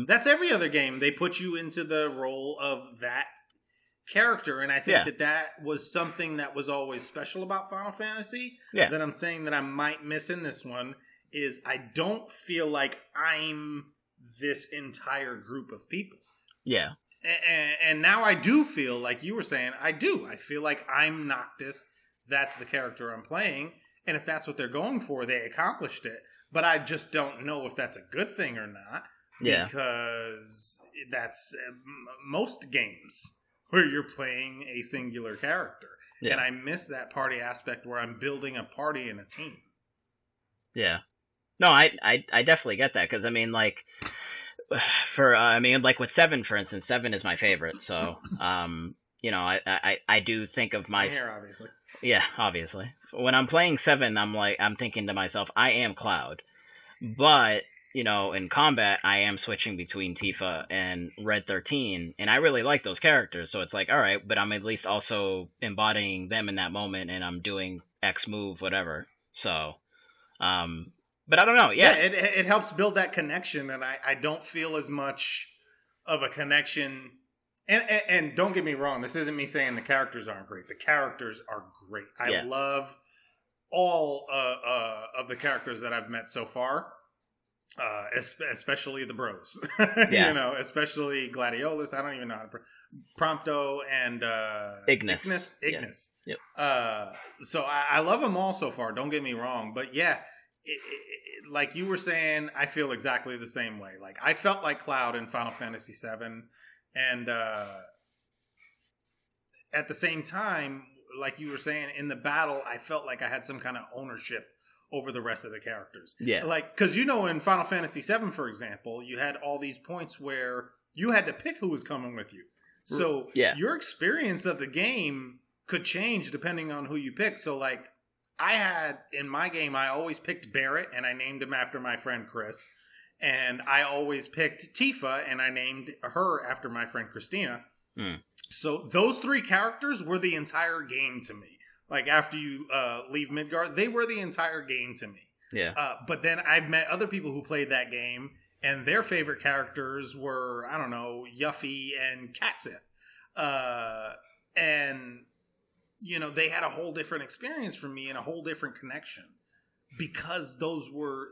That's every other game. They put you into the role of that character, and I think that was something that was always special about Final Fantasy. Yeah. That I'm saying that I might miss in this one is I don't feel like I'm this entire group of people. Yeah. And now I do feel, like you were saying, I feel like I'm Noctis. that's the character I'm playing. And if that's what they're going for, they accomplished it. But I just don't know if that's a good thing or not, because that's most games where you're playing a singular character. Yeah. And I miss that party aspect where I'm building a party and a team. Yeah. No, I definitely get that, because I mean, like, like with 7, for instance, 7 is my favorite. So, you know, I do think of here, obviously. Yeah, obviously. When I'm playing 7, I'm thinking to myself, I am Cloud, but you know, in combat, I am switching between Tifa and Red 13, and I really like those characters. So it's like, all right, but I'm at least also embodying them in that moment, and I'm doing X move, whatever. So, but I don't know. Yeah, it helps build that connection, and I don't feel as much of a connection. And don't get me wrong, this isn't me saying the characters aren't great. The characters are great. I love all of the characters that I've met so far, especially the bros. You know, especially Gladiolus. I don't even know how to Prompto and Ignis. Ignis. Yeah. Yep. So I love them all so far. Don't get me wrong, but yeah. Like you were saying, I feel exactly the same way. Like I felt like Cloud in Final Fantasy VII. And at the same time, like you were saying, in the battle, I felt like I had some kind of ownership over the rest of the characters. Yeah. Like, because, you know, in Final Fantasy VII, for example, you had all these points where you had to pick who was coming with you. So your experience of the game could change depending on who you pick. So, like, I had, in my game, I always picked Barrett, and I named him after my friend Chris. And I always picked Tifa, and I named her after my friend Christina. Mm. So those 3 characters were the entire game to me. Like, after you leave Midgard, they were the entire game to me. Yeah. But then I've met other people who played that game, and their favorite characters were, I don't know, Yuffie and Katsif. And, you know, they had a whole different experience from me and a whole different connection. Because those were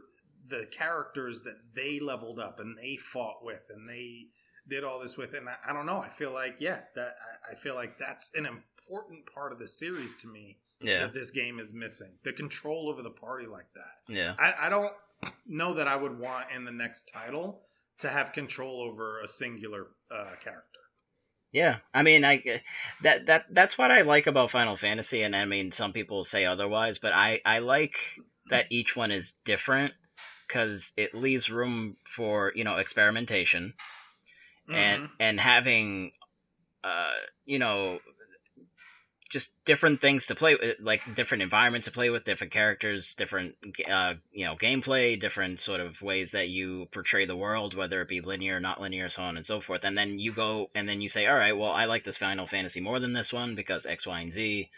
the characters that they leveled up and they fought with and they did all this with. And I don't know. I feel like, I feel like that's an important part of the series to me that this game is missing. The control over the party like that. Yeah. I don't know that I would want in the next title to have control over a singular character. Yeah, I mean, that's what I like about Final Fantasy, and I mean, some people say otherwise, but I like that each one is different, because it leaves room for, you know, experimentation, and having, you know, just different things to play with, like different environments to play with, different characters, different, you know, gameplay, different sort of ways that you portray the world, whether it be linear, not linear, so on and so forth. And then you go and then you say, all right, well, I like this Final Fantasy more than this one because X, Y, and Z.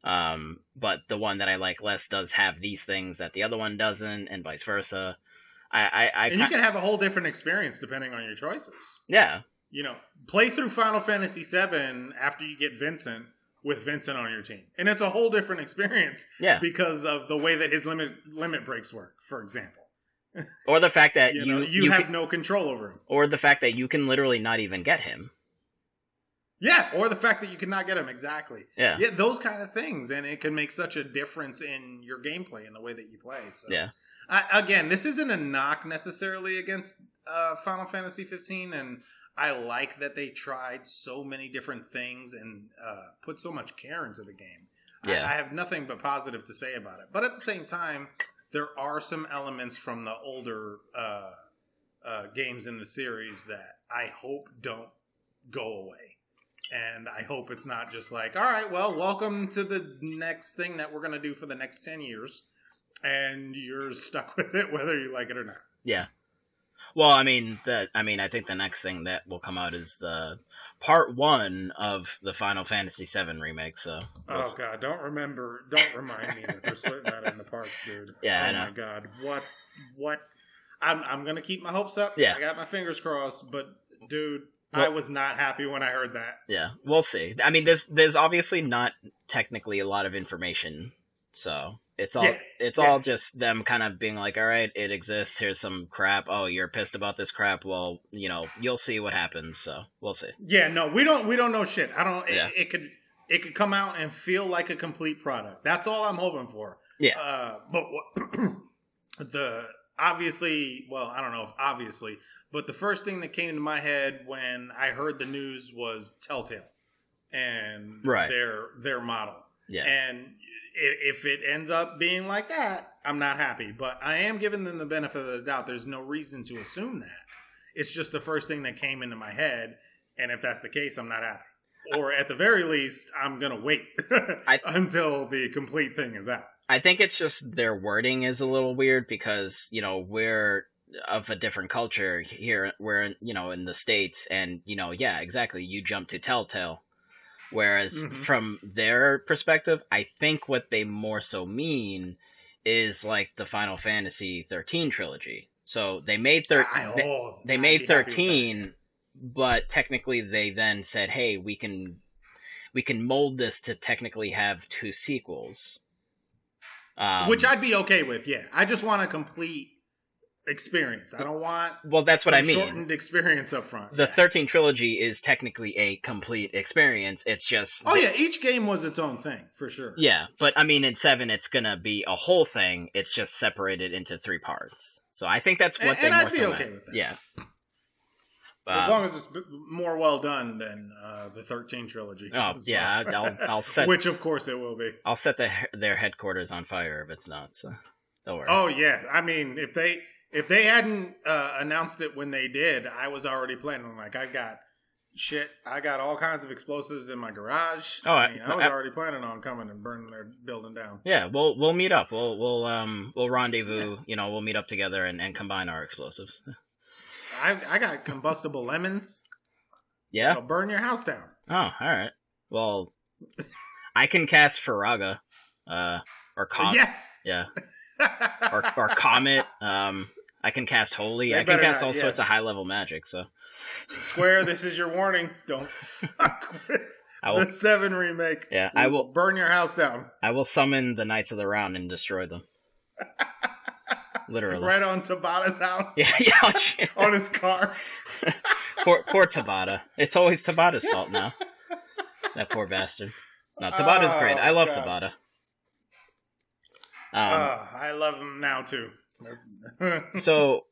But the one that I like less does have these things that the other one doesn't, and vice versa. And you can have a whole different experience depending on your choices. Yeah. You know, play through Final Fantasy VII after you get Vincent, with Vincent on your team. And it's a whole different experience because of the way that his limit breaks work, for example. Or the fact that you have no control over him. Or the fact that you can literally not even get him. Yeah, or the fact that you cannot get him, exactly. Yeah, those kind of things, and it can make such a difference in your gameplay and the way that you play. So, again, this isn't a knock necessarily against Final Fantasy 15, and I like that they tried so many different things and put so much care into the game. Yeah. I have nothing but positive to say about it. But at the same time, there are some elements from the older games in the series that I hope don't go away. And I hope it's not just like, all right, well, welcome to the next thing that we're going to do for the next 10 years. And you're stuck with it, whether you like it or not. Yeah. Well, I mean, I think the next thing that will come out is the part 1 of the Final Fantasy VII remake. So, oh god, don't remind me that they're splitting that into parts, dude. Yeah, I know. Oh my god, what? I'm gonna keep my hopes up. Yeah, I got my fingers crossed, but dude, I was not happy when I heard that. Yeah, we'll see. I mean, there's obviously not technically a lot of information, so. It's all just them kind of being like, all right, it exists. Here's some crap. Oh, you're pissed about this crap. Well, you know, you'll see what happens. So we'll see. Yeah, no, we don't know shit. I don't. Yeah. It could it could come out and feel like a complete product. That's all I'm hoping for. Yeah. But the obviously, well, I don't know if obviously, but the first thing that came to my head when I heard the news was Telltale and Right. their model. Yeah. And if it ends up being like that, I'm not happy. But I am giving them the benefit of the doubt. There's no reason to assume that. It's just the first thing that came into my head, and if that's the case, I'm not happy. Or at the very least, I'm gonna wait until the complete thing is out. I think it's just their wording is a little weird because, we're of a different culture here. We're, in the States, and, yeah, exactly. You jump to Telltale. Whereas from their perspective, I think what they more so mean is like the Final Fantasy 13 trilogy. So they made they made 13, but technically they then said, "Hey, we can mold this to technically have 2 sequels." Which I'd be okay with. Yeah, I just want a complete experience. I don't want that's what I mean. Shortened experience up front. The 13 trilogy is technically a complete experience. It's just each game was its own thing for sure. Yeah, but I mean in 7 it's gonna be a whole thing. It's just separated into 3 parts. So I think that's what they more so meant. I'd be okay with that. Yeah. As long as it's more well done than the 13 trilogy. Oh yeah, I'll set which of course it will be. I'll set their headquarters on fire if it's not. So don't worry. Oh yeah, I mean if they hadn't announced it when they did, I was already planning. Like I got all kinds of explosives in my garage. Oh, I was already planning on coming and burning their building down. Yeah, we'll meet up. We'll rendezvous. Yeah. We'll meet up together and combine our explosives. I got combustible lemons. Yeah, I'll burn your house down. Oh, all right. Well, I can cast Faraga, or Comet. Yes. Yeah. or Comet. I can cast Holy. I can cast all sorts of high level magic. So. Square, this is your warning. Don't fuck with the 7 remake. Yeah, I will burn your house down. I will summon the Knights of the Round and destroy them. Literally. Right on Tabata's house. Yeah. Oh, shit. On his car. poor Tabata. It's always Tabata's fault now. That poor bastard. No, Tabata's great. I love Tabata. I love him now too. so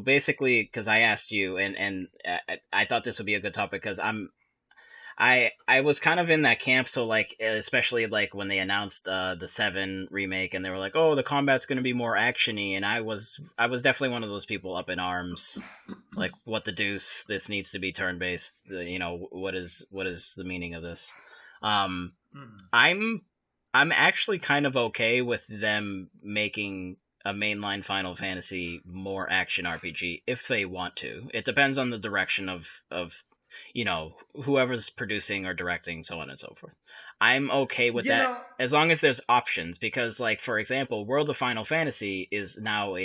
basically, because I asked you, and I thought this would be a good topic because I was kind of in that camp. So like, especially like when they announced the 7 remake, and they were like, "Oh, the combat's going to be more actiony," and I was definitely one of those people up in arms, like, what the deuce? This needs to be turn based. What is the meaning of this? I'm actually kind of okay with them making a mainline Final Fantasy more action RPG if they want to. It depends on the direction of whoever's producing or directing, so on and so forth. I'm okay with that as long as there's options, because, like, for example, World of Final Fantasy is now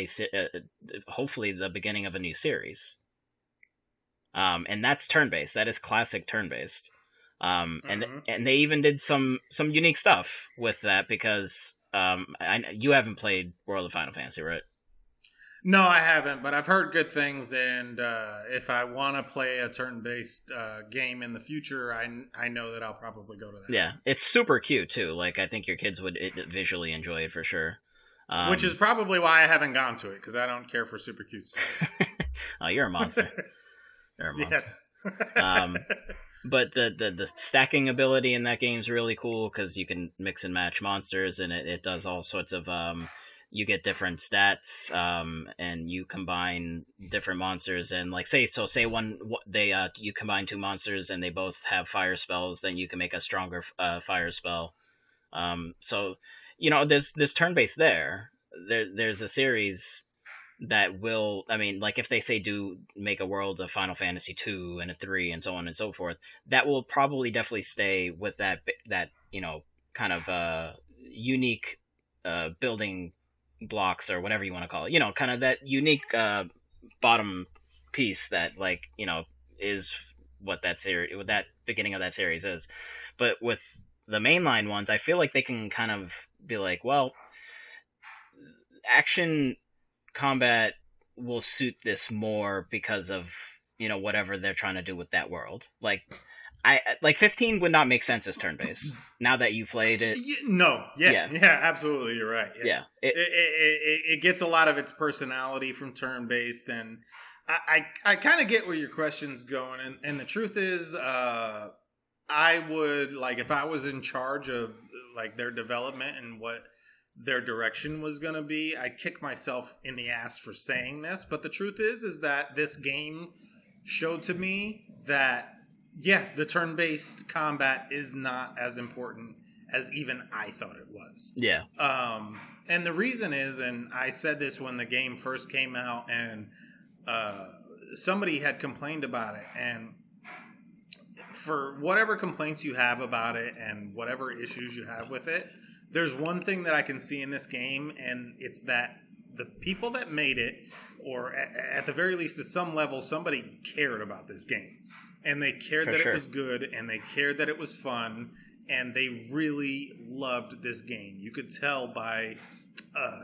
hopefully the beginning of a new series. And that's turn-based. That is classic turn-based. And they even did some unique stuff with that because you haven't played World of Final Fantasy, right? No, I haven't, but I've heard good things, and if I want to play a turn-based game in the future, I know that I'll probably go to that. Yeah, it's super cute too. Like, I think your kids would visually enjoy it for sure. Which is probably why I haven't gone to it, because I don't care for super cute stuff. Oh, you're a monster. You're a monster. Yes. But the stacking ability in that game is really cool because you can mix and match monsters, and it does all sorts of you get different stats, and you combine different monsters, and like say you combine 2 monsters and they both have fire spells, then you can make a stronger fire spell. So there's turn-based there. There's a series that will, I mean, like, if they say do make a world of Final Fantasy 2 and a 3 and so on and so forth, that will probably definitely stay with that kind of unique building blocks, or whatever you want to call it, kind of that unique bottom piece that, like, is what that series, what that beginning of that series is. But with the mainline ones, I feel like they can kind of be like, well, action combat will suit this more because of whatever they're trying to do with that world. Like, I like 15 would not make sense as turn-based. Now that you played it, no, yeah, absolutely, you're right. Yeah, it gets a lot of its personality from turn-based, and I kind of get where your question's going, and the truth is, I would like if I was in charge of like their development and what their direction was going to be, I'd kick myself in the ass for saying this, but the truth is that this game showed to me that the turn-based combat is not as important as even I thought it was. Yeah. And the reason is, and I said this when the game first came out, and somebody had complained about it, and for whatever complaints you have about it and whatever issues you have with it, there's one thing that I can see in this game, and it's that the people that made it, or at the very least at some level, somebody cared about this game. And they cared that it was good, and they cared that it was fun, and they really loved this game. You could tell by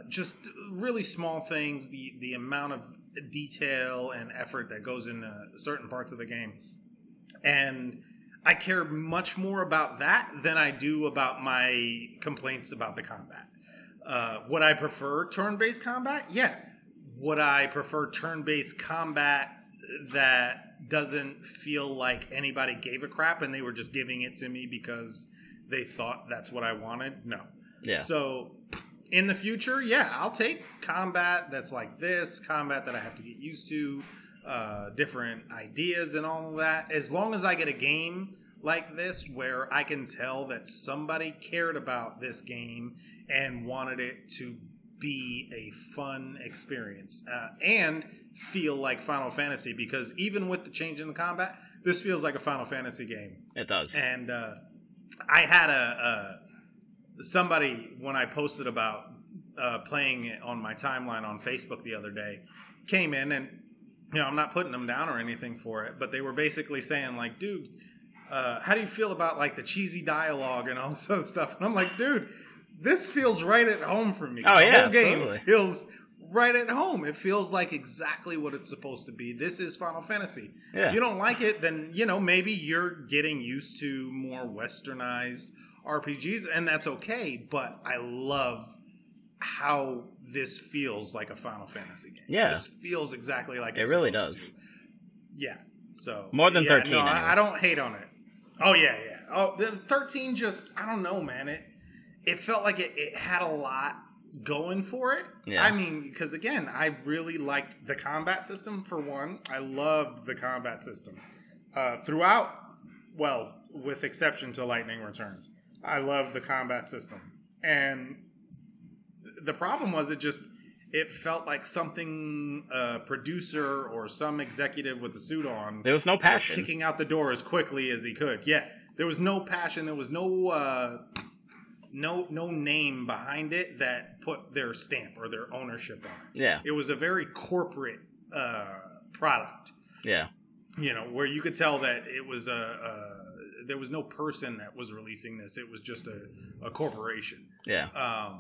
just really small things, the amount of detail and effort that goes into certain parts of the game. And I care much more about that than I do about my complaints about the combat. Would I prefer turn-based combat? Yeah. Would I prefer turn-based combat that doesn't feel like anybody gave a crap and they were just giving it to me because they thought that's what I wanted? No. Yeah. So in the future, I'll take combat that's like this, combat that I have to get used to, different ideas and all of that. As long as I get a game like this where I can tell that somebody cared about this game and wanted it to be a fun experience and feel like Final Fantasy, because even with the change in the combat, this feels like a Final Fantasy game. It does. And I had somebody, when I posted about playing it on my timeline on Facebook the other day, came in, and I'm not putting them down or anything for it, but they were basically saying like, dude, how do you feel about like the cheesy dialogue and all this other stuff? And I'm like, dude, this feels right at home for me. Oh, the yeah, whole game absolutely. feels right at home. It feels like exactly what it's supposed to be. This is Final Fantasy. Yeah. If you don't like it, then, maybe you're getting used to more westernized RPGs, and that's okay, but I love how this feels like a Final Fantasy game. Yeah. This feels exactly like it really does. To. Yeah. So more than 13. No, I don't hate on it. Oh yeah. Oh, the 13 just, I don't know, man. It felt like it had a lot going for it. Yeah. I mean, because again, I really liked the combat system for one. I loved the combat system throughout. Well, with exception to Lightning Returns, I loved the combat system. And the problem was it felt like something a producer or some executive with a suit on. There was no passion. Kicking out the door as quickly as he could. Yeah, there was no passion. There was no name behind it that put their stamp or their ownership on it. Yeah. It was a very corporate product. Yeah. Where you could tell that it was there was no person that was releasing this. It was just a corporation. Yeah.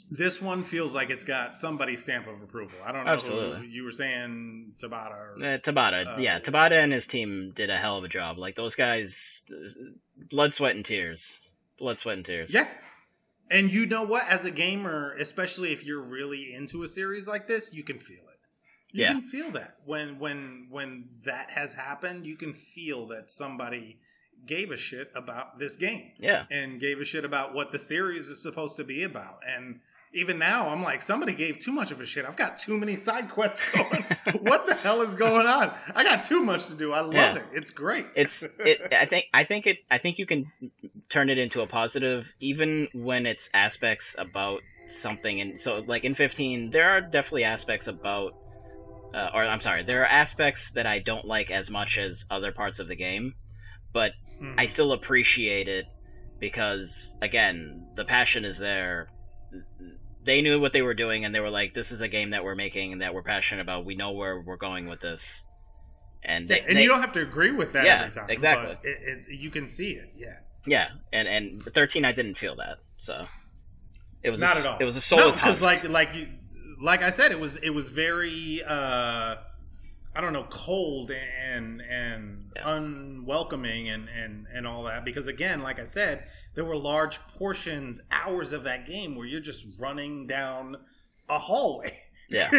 This one feels like it's got somebody's stamp of approval. I don't know. Absolutely. Who you were saying Tabata. Or, Tabata. Yeah, Tabata and his team did a hell of a job. Like, those guys, blood, sweat, and tears. Blood, sweat, and tears. Yeah. And you know what? As a gamer, especially if you're really into a series like this, you can feel it. You can feel that. When that has happened, you can feel that somebody gave a shit about this game. Yeah. And gave a shit about what the series is supposed to be about. And even now, I'm like, somebody gave too much of a shit. I've got too many side quests going. What the hell is going on? I got too much to do. I love it. It's great. I think you can turn it into a positive, even when it's aspects about something. And so, like in 15, there are definitely aspects about, there are aspects that I don't like as much as other parts of the game, but I still appreciate it because, again, the passion is there. They knew what they were doing, and they were like, this is a game that we're making and that we're passionate about. We know where we're going with this. And you don't have to agree with that every time. Exactly. But you can see it, Yeah, and 13, I didn't feel that. So it was not at all. It was a soulless hunt. Because like I said, it was very I don't know, cold and Yes. unwelcoming and all that. Because again, like I said, there were large portions, hours of that game where you're just running down a hallway. Yeah.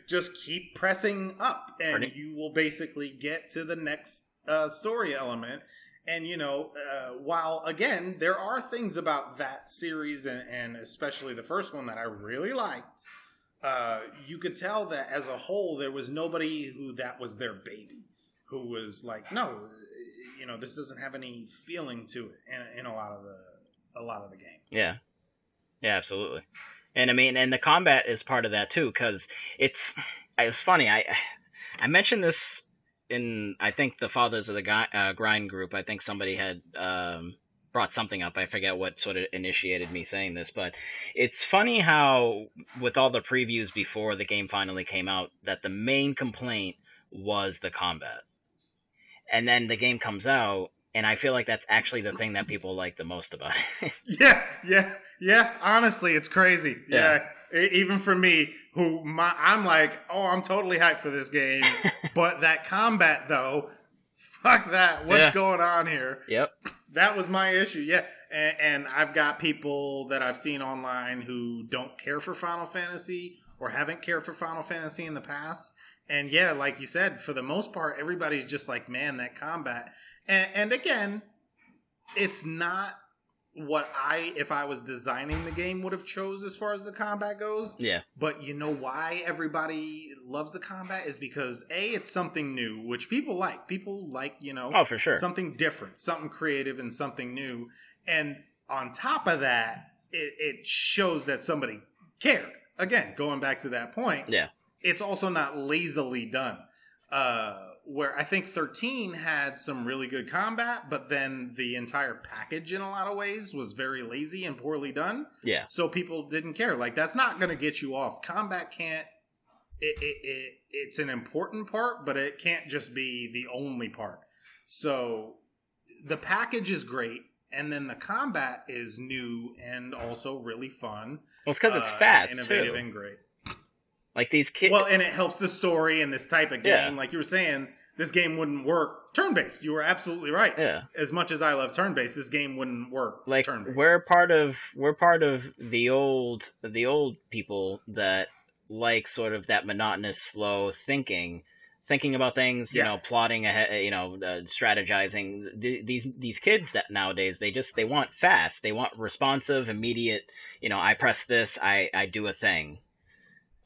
Just keep pressing up, and Pretty. you will basically get to the next story element. And while again, there are things about that series and especially the first one that I really liked, you could tell that as a whole, there was nobody who that was their baby, who was like, no, this doesn't have any feeling to it in a lot of the game. Yeah. Yeah, absolutely. And I mean, and the combat is part of that too, because it's funny. I mentioned this in, I think, the Fathers of the Grind group. I think somebody had brought something up. I forget what sort of initiated me saying this, but it's funny how with all the previews before the game finally came out, that the main complaint was the combat, and then the game comes out, and I feel like that's actually the thing that people like the most about it. Yeah. Honestly, it's crazy. Yeah. Even for me, I'm like, oh, I'm totally hyped for this game, but that combat though, fuck that. What's going on here? Yep. That was my issue. Yeah, and I've got people that I've seen online who don't care for Final Fantasy or haven't cared for Final Fantasy in the past. And yeah, like you said, for the most part, everybody's just like, man, that combat. And again, it's not what if I was designing the game, would have chose as far as the combat goes. Yeah. But you know why everybody loves the combat is because it's something new, which people like. People like, Oh, for sure. something different, something creative, and something new. And on top of that, it shows that somebody cared. Again, going back to that point. Yeah. It's also not lazily done. Where I think 13 had some really good combat, but then the entire package in a lot of ways was very lazy and poorly done. Yeah. So people didn't care. Like, that's not going to get you off. Combat can't... It's an important part, but it can't just be the only part. So the package is great, and then the combat is new and also really fun. Well, it's because it's fast, innovative too. And great. Like these kids. Well, and it helps the story and this type of game. Yeah. Like you were saying, this game wouldn't work turn-based. You were absolutely right. Yeah. As much as I love turn-based, this game wouldn't work like turn-based. we're part of the old people that like sort of that monotonous, slow thinking about things, plotting ahead, strategizing. These kids that nowadays they want fast, they want responsive, immediate. I press this, I do a thing.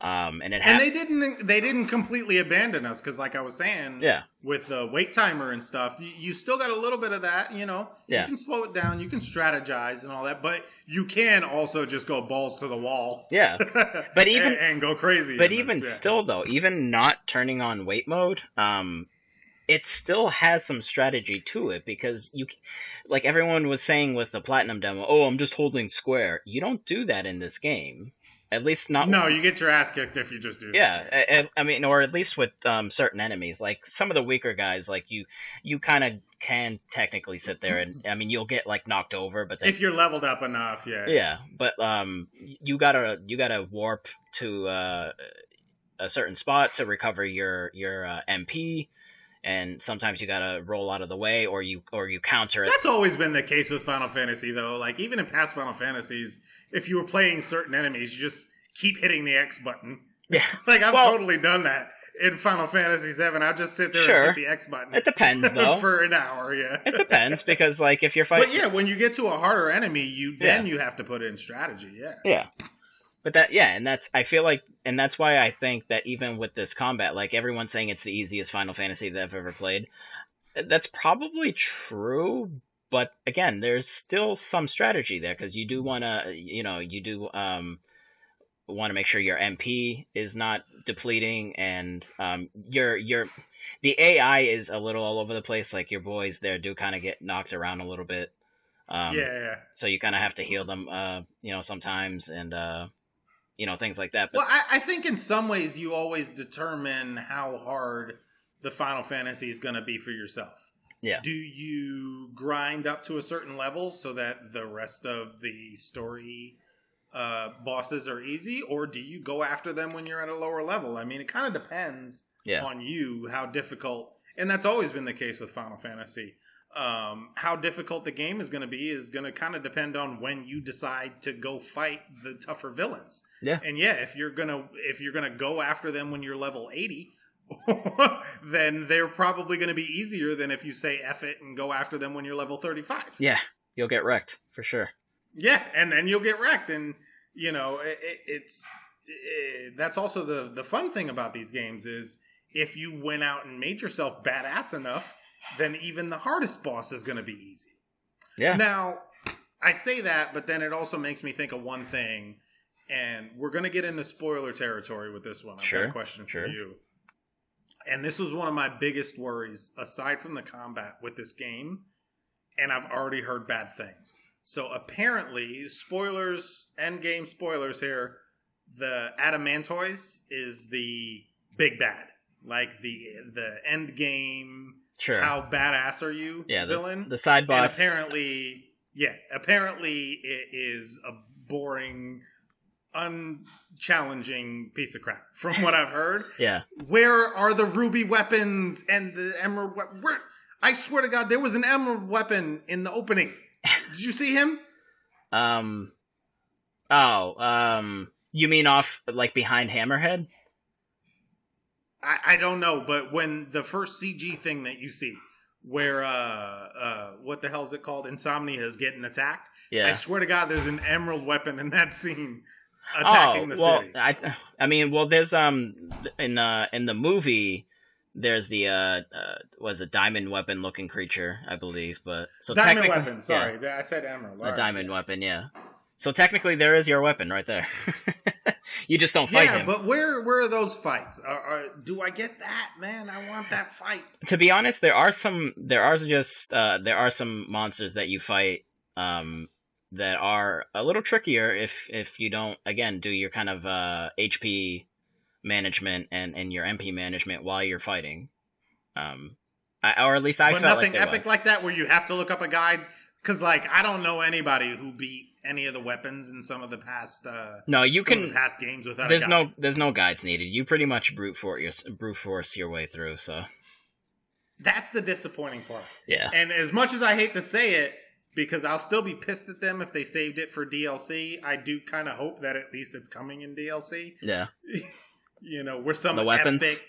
And they didn't completely abandon us because, like I was saying, with the wait timer and stuff, you still got a little bit of that. You can slow it down, you can strategize and all that, but you can also just go balls to the wall. Yeah, but even and go crazy. But even still, though, even not turning on wait mode, it still has some strategy to it because like everyone was saying with the platinum demo, oh, I'm just holding square. You don't do that in this game. At least not. No, you get your ass kicked if you just do that. Yeah, I mean, or at least with certain enemies, like some of the weaker guys, like you kind of can technically sit there and, I mean, you'll get like knocked over, but then, if you're leveled up enough, yeah. Yeah, but you gotta warp to a certain spot to recover your MP. And sometimes you gotta roll out of the way, or you counter it. That's always been the case with Final Fantasy, though. Like, even in past Final Fantasies, if you were playing certain enemies, you just keep hitting the X button. Yeah. Like, I've totally done that in Final Fantasy VII. I'll just sit there and hit the X button. It depends, though. For an hour, yeah. It depends, because, like, if you're fighting... But, yeah, when you get to a harder enemy, you have to put in strategy, yeah. Yeah. But and I feel like, and that's why I think that even with this combat, like everyone's saying it's the easiest Final Fantasy they've ever played. That's probably true, but again, there's still some strategy there because you do want to, want to make sure your MP is not depleting, and the AI is a little all over the place. Like your boys there do kind of get knocked around a little bit. So you kind of have to heal them, sometimes, and things like that. But, well, I think in some ways you always determine how hard the Final Fantasy is going to be for yourself. Yeah. Do you grind up to a certain level so that the rest of the story bosses are easy, or do you go after them when you're at a lower level? I mean, it kind of depends Yeah. on you how difficult, and that's always been the case with Final Fantasy. How difficult the game is going to be is going to kind of depend on when you decide to go fight the tougher villains. Yeah. And yeah, if you're gonna go after them when you're level 80, then they're probably going to be easier than if you say F it and go after them when you're level 35. Yeah, you'll get wrecked for sure. Yeah, and then you'll get wrecked, and that's also the fun thing about these games is if you went out and made yourself badass enough, then even the hardest boss is going to be easy. Yeah. Now, I say that, but then it also makes me think of one thing, and we're going to get into spoiler territory with this one. I've got a question for you. And this was one of my biggest worries, aside from the combat with this game, and I've already heard bad things. So apparently, spoilers, end game spoilers here, the Adamantoise is the big bad. Like the end game, how badass are you villain? The side boss. And apparently it is a boring, unchallenging piece of crap from what I've heard. Yeah. Where are the ruby weapons and the emerald weapon? I swear to God, there was an emerald weapon in the opening. Did you see him? You mean off, like, behind Hammerhead? I don't know, but when the first CG thing that you see, where, what the hell is it called? Insomnia is getting attacked. Yeah. I swear to God, there's an emerald weapon in that scene attacking the city. I mean, there's, in the movie, there's the, was a diamond weapon looking creature, I believe, but, so diamond weapon, sorry. Yeah. I said emerald. A diamond weapon, yeah. So technically, there is your weapon right there. You just don't fight him. Yeah, but where are those fights? Do I get that, man? I want that fight. To be honest, there are some monsters that you fight that are a little trickier if you don't, again, do your kind of HP management and your MP management while you're fighting. Or at least I felt like nothing epic like that where you have to look up a guide. Because, like, I don't know anybody who beat any of the weapons in some of the past. Past games without. There's no guides needed. You pretty much brute force your way through. So that's the disappointing part. Yeah. And as much as I hate to say it, because I'll still be pissed at them if they saved it for DLC, I do kind of hope that at least it's coming in DLC. Yeah. Where some the weapons. Epic,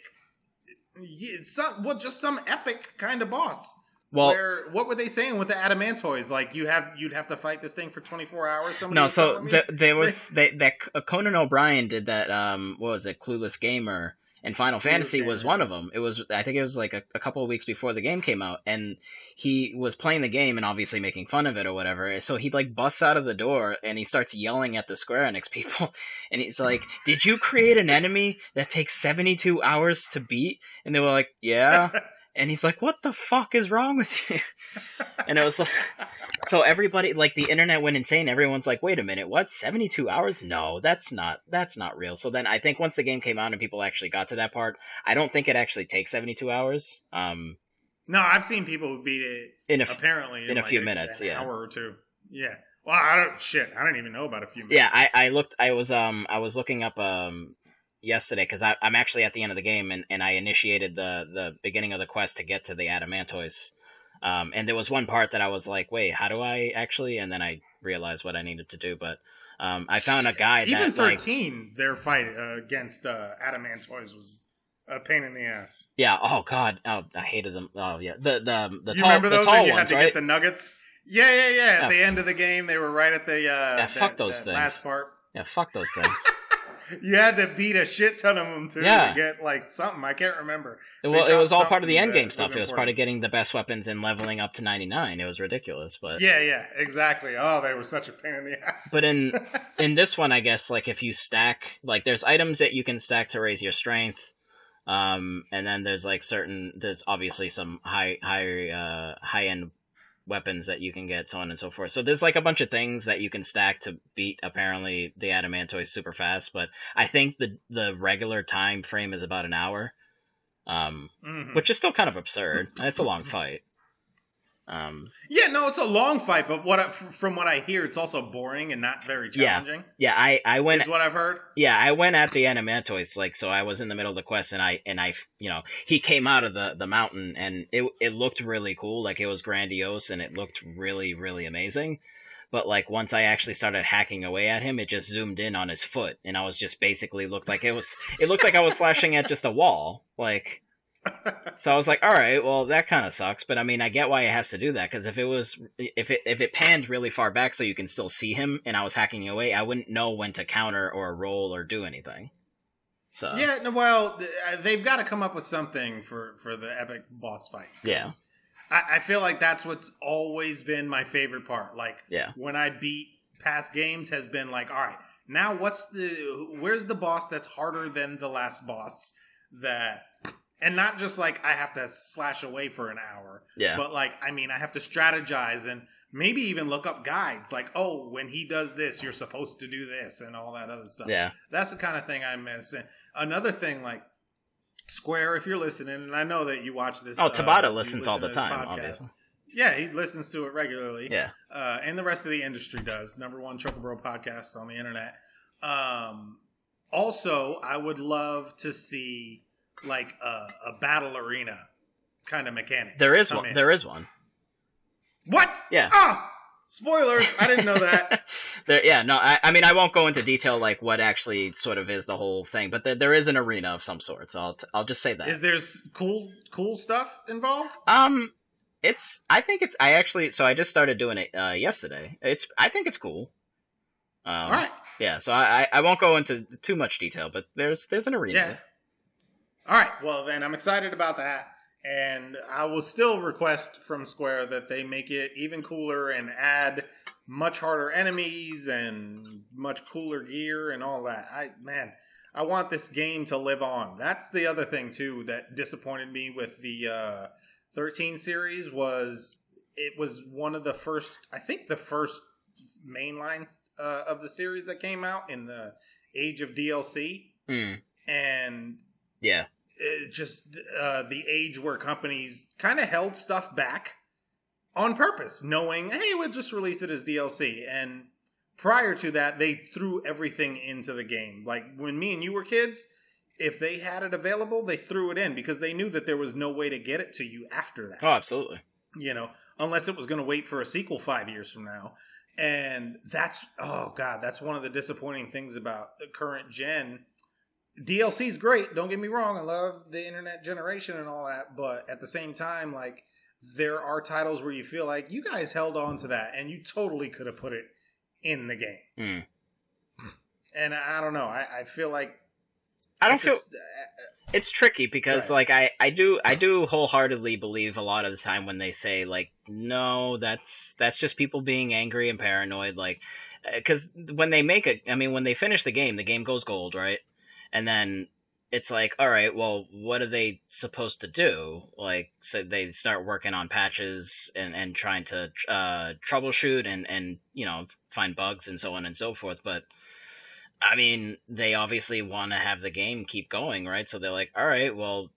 just some epic kind of boss. Well, what were they saying with the Adamantoise? Like you'd have to fight this thing for 24 hours. There was Conan O'Brien did that. What was it? Clueless Gamer, and Final Fantasy was one of them. I think it was like a couple of weeks before the game came out, and he was playing the game and obviously making fun of it or whatever. So he like busts out of the door and he starts yelling at the Square-Enix people, and he's like, "Did you create an enemy that takes 72 hours to beat?" And they were like, "Yeah." And he's like, "What the fuck is wrong with you?" And it was like, so everybody, like, the internet went insane. Everyone's like, "Wait a minute, what? 72 hours? No, that's not real." So then I think once the game came out and people actually got to that part, I don't think it actually takes 72 hours. No, I've seen people who beat it in a few minutes, an hour or two. Yeah. Well, I don't even know about a few minutes. Yeah, I was looking up yesterday because I'm actually at the end of the game and I initiated the beginning of the quest to get to the Adamantoise, and there was one part that I was like, wait, how do I actually? And then I realized what I needed to do, but I found a guy even 13 their fight against Adamantoise was a pain in the ass. Yeah. Oh God. Oh, I hated them. Oh yeah. The you tall, remember those the tall you ones, had to right? get the nuggets. Yeah. At the end of the game, they were right at the fuck those things. Last part. Yeah, fuck those things. You had to beat a shit ton of them too to get like something. I can't remember. Well, it was all part of the end game stuff. It was part of getting the best weapons and leveling up to 99. It was ridiculous, but yeah, exactly. Oh, they were such a pain in the ass. But in this one, I guess, like, if you stack, like, there's items that you can stack to raise your strength, and then there's like there's obviously some high end weapons that you can get, so on and so forth. So there's like a bunch of things that you can stack to beat apparently the Adamantoise super fast, but I think the regular time frame is about an hour, which is still kind of absurd. It's a long fight. Yeah, no, it's a long fight, but from what I hear, it's also boring and not very Yeah, challenging. yeah. I went. Is what I've heard. Yeah, I went at the Animantoise, like, so I was in the middle of the quest, and he came out of the mountain, and it looked really cool, like it was grandiose, and it looked really, really amazing. But like once I actually started hacking away at him, it just zoomed in on his foot, and I was just basically it looked like I was slashing at just a wall, like. So I was like, all right, well that kind of sucks, but I mean I get why it has to do that, because if it panned really far back so you can still see him, and I was hacking away, I wouldn't know when to counter or roll or do anything. So Yeah, no, well, they've got to come up with something for the epic boss fights. yeah, I feel like that's what's always been my favorite part. Like yeah, when I beat past games has been like, all right, now where's the boss that's harder than the last boss that, and not just like I have to slash away for an hour, yeah, but like, I mean, I have to strategize and maybe even look up guides like, oh, when he does this, you're supposed to do this and all that other stuff. yeah. That's the kind of thing I miss. And another thing, like Square, if you're listening, and I know that you watch this. Oh, Tabata you listens listen all the to this time, podcast. obviously. Yeah, he listens to it regularly. Yeah. And the rest of the industry does. #1 Chocobro podcast on the internet. Also, I would love to see like a battle arena kind of mechanic. There is one. There is one. What? Yeah. Ah! Spoilers! I didn't know that. I mean, I won't go into detail like what actually sort of is the whole thing, but there is an arena of some sort. So I'll just say that. Is there cool stuff involved? I just started doing it yesterday. I think it's cool. All right. Yeah, so I won't go into too much detail, but there's an arena. Yeah. All right. Well, then I'm excited about that. And I will still request from Square that they make it even cooler and add much harder enemies and much cooler gear and all that. I want this game to live on. That's the other thing too that disappointed me with the 13 series was it was one of the first, I think the first mainline of the series that came out in the age of DLC. And yeah. Just the age where companies kind of held stuff back on purpose, knowing, hey, we'll just release it as DLC. And prior to that, they threw everything into the game. Like when me and you were kids, if they had it available, they threw it in because they knew that there was no way to get it to you after that. Oh, absolutely. You know, unless it was going to wait for a sequel 5 years from now. And that's one of the disappointing things about the current gen. DLC is great. Don't get me wrong. I love the internet generation and all that. But at the same time, like, there are titles where you feel like you guys held on to that and you totally could have put it in the game. And I don't know. I feel like it's tricky because right. Like I do wholeheartedly believe a lot of the time when they say like, no, that's just people being angry and paranoid. Like, because when they finish the game goes gold, right? And then it's like, all right, well, what are they supposed to do? Like, so they start working on patches and trying to troubleshoot and find bugs and so on and so forth. But I mean, they obviously want to have the game keep going, right? So they're like, all right, well,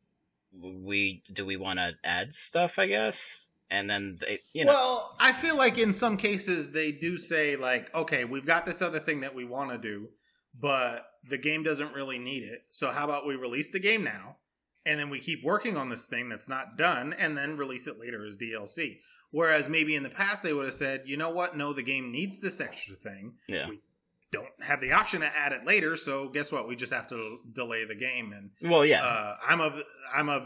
we want to add stuff, I guess. And then Well, I feel like in some cases they do say like, okay, we've got this other thing that we want to do, but the game doesn't really need it. So how about we release the game now, and then we keep working on this thing that's not done, and then release it later as DLC. Whereas maybe in the past they would have said, you know what? No, the game needs this extra thing. Yeah. We don't have the option to add it later, so guess what? We just have to delay the game. And well, yeah. I'm of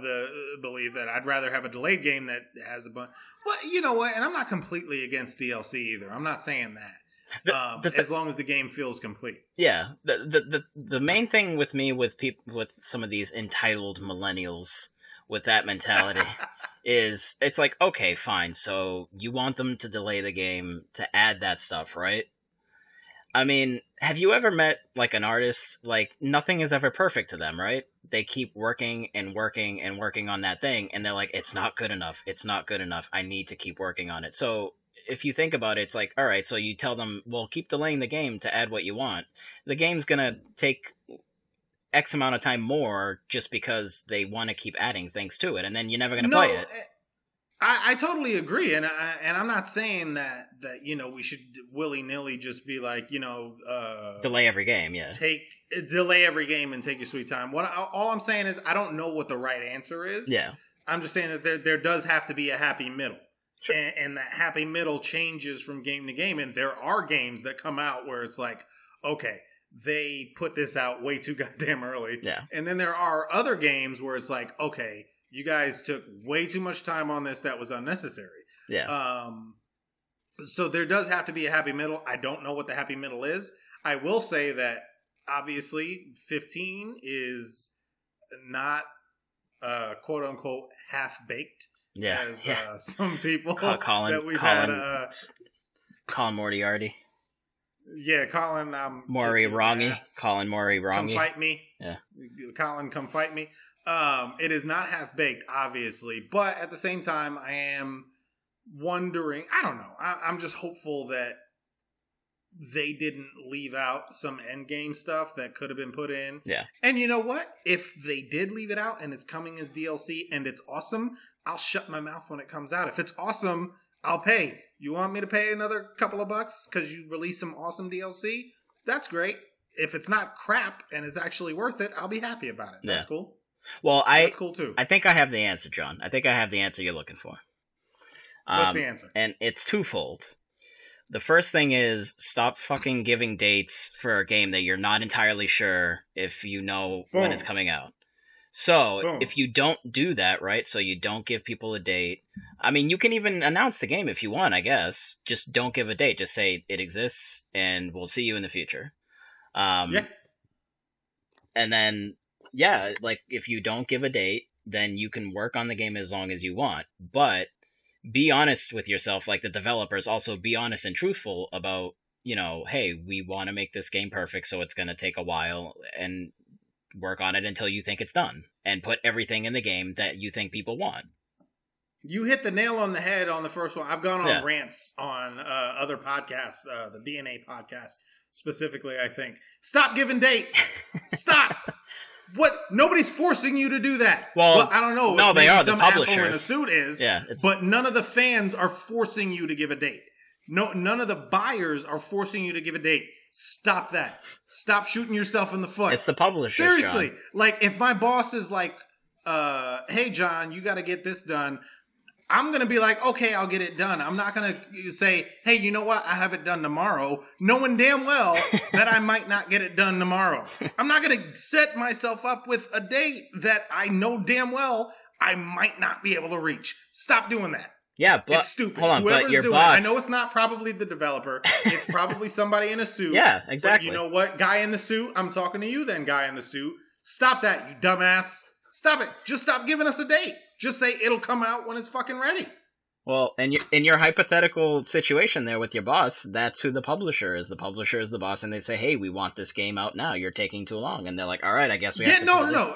the belief that I'd rather have a delayed game that has a bunch. Well, you know what? And I'm not completely against DLC either. I'm not saying that. As long as the game feels complete. Yeah, the main thing with me with some of these entitled millennials with that mentality is it's like, okay, fine, so you want them to delay the game to add that stuff, right? I mean, have you ever met like an artist, like nothing is ever perfect to them, right? They keep working and working and working on that thing, and they're like, it's not good enough, I need to keep working on it. So if you think about it, it's like, all right, so you tell them, well, keep delaying the game to add what you want. The game's going to take X amount of time more just because they want to keep adding things to it, and then you're never going to play it. I totally agree, and I'm not saying that we should willy nilly just be like delay every game. Yeah, delay every game and take your sweet time. All I'm saying is I don't know what the right answer is. Yeah, I'm just saying that there does have to be a happy middle, sure. and that happy middle changes from game to game. And there are games that come out where it's like, okay, they put this out way too goddamn early. Yeah, and then there are other games where it's like, okay, you guys took way too much time on this that was unnecessary. Yeah. So there does have to be a happy middle. I don't know what the happy middle is. I will say that obviously 15 is not quote unquote half baked. Yeah. As some people Colin, that we've Colin, had. Colin Moriarty. Yeah, Colin. Morirangi. Colin Morirangi. Come fight me. Yeah. Colin, come fight me. It is not half baked, obviously, but at the same time, I am wondering. I don't know. I'm just hopeful that they didn't leave out some end game stuff that could have been put in. Yeah. And you know what? If they did leave it out and it's coming as DLC and it's awesome, I'll shut my mouth when it comes out. If it's awesome, I'll pay. You want me to pay another couple of bucks because you release some awesome DLC? That's great. If it's not crap and it's actually worth it, I'll be happy about it. That's cool. Well, that's cool too. I think I have the answer, John. I think I have the answer you're looking for. What's the answer? And it's twofold. The first thing is stop fucking giving dates for a game that you're not entirely sure if you know when it's coming out. So if you don't do that, right, so you don't give people a date, I mean, you can even announce the game if you want, I guess. Just don't give a date. Just say it exists and we'll see you in the future. Yeah. And then, yeah, like if you don't give a date, then you can work on the game as long as you want. But be honest with yourself, like the developers, also be honest and truthful about, hey, we want to make this game perfect, so it's going to take a while, and work on it until you think it's done, and put everything in the game that you think people want. You hit the nail on the head on the first one. I've gone on rants on other podcasts, the DNA podcast specifically, I think. Stop giving dates. Stop. What? Nobody's forcing you to do that. Well, I don't know. No, they are. Some the publishers asshole in a suit is. Yeah, but none of the fans are forcing you to give a date. No, none of the buyers are forcing you to give a date. Stop that. Stop shooting yourself in the foot. It's the publishers. Seriously. John. Like, if my boss is like, hey, John, you got to get this done, I'm going to be like, okay, I'll get it done. I'm not going to say, hey, you know what? I have it done tomorrow, knowing damn well that I might not get it done tomorrow. I'm not going to set myself up with a date that I know damn well I might not be able to reach. Stop doing that. Yeah, but it's stupid. Hold on, Whoever's but your doing boss... it, I know it's not probably the developer. It's probably somebody in a suit. Yeah, exactly. But you know what? Guy in the suit, I'm talking to you then, guy in the suit. Stop that, you dumbass. Stop it. Just stop giving us a date. Just say it'll come out when it's fucking ready. Well, in your hypothetical situation there with your boss, that's who the publisher is. The publisher is the boss, and they say, hey, we want this game out now. You're taking too long. And they're like, all right, I guess we have to... No.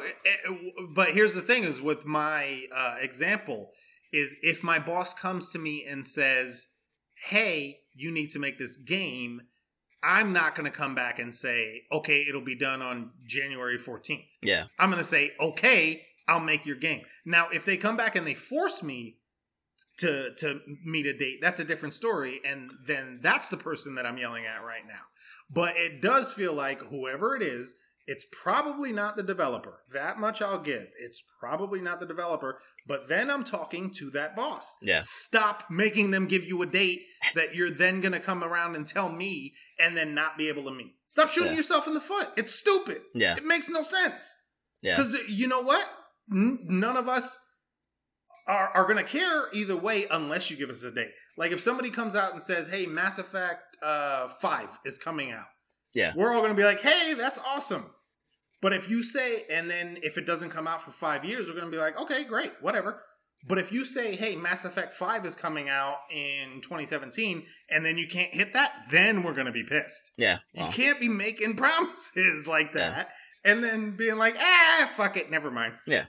But here's the thing is with my example is if my boss comes to me and says, hey, you need to make this game, I'm not going to come back and say, okay, it'll be done on January 14th. Yeah. I'm going to say, okay, I'll make your game. Now, if they come back and they force me to meet a date, that's a different story. And then that's the person that I'm yelling at right now. But it does feel like whoever it is, it's probably not the developer. That much I'll give. It's probably not the developer. But then I'm talking to that boss. Yeah. Stop making them give you a date that you're then going to come around and tell me and then not be able to meet. Stop shooting yourself in the foot. It's stupid. Yeah. It makes no sense. Yeah. Because you know what? None of us are going to care either way unless you give us a date. Like if somebody comes out and says, hey, Mass Effect 5 is coming out. Yeah. We're all going to be like, hey, that's awesome. But if you say, and then if it doesn't come out for 5 years, we're going to be like, okay, great, whatever. But if you say, hey, Mass Effect 5 is coming out in 2017, and then you can't hit that, then we're going to be pissed. Yeah. Well. You can't be making promises like that and then being like, fuck it, never mind. Yeah.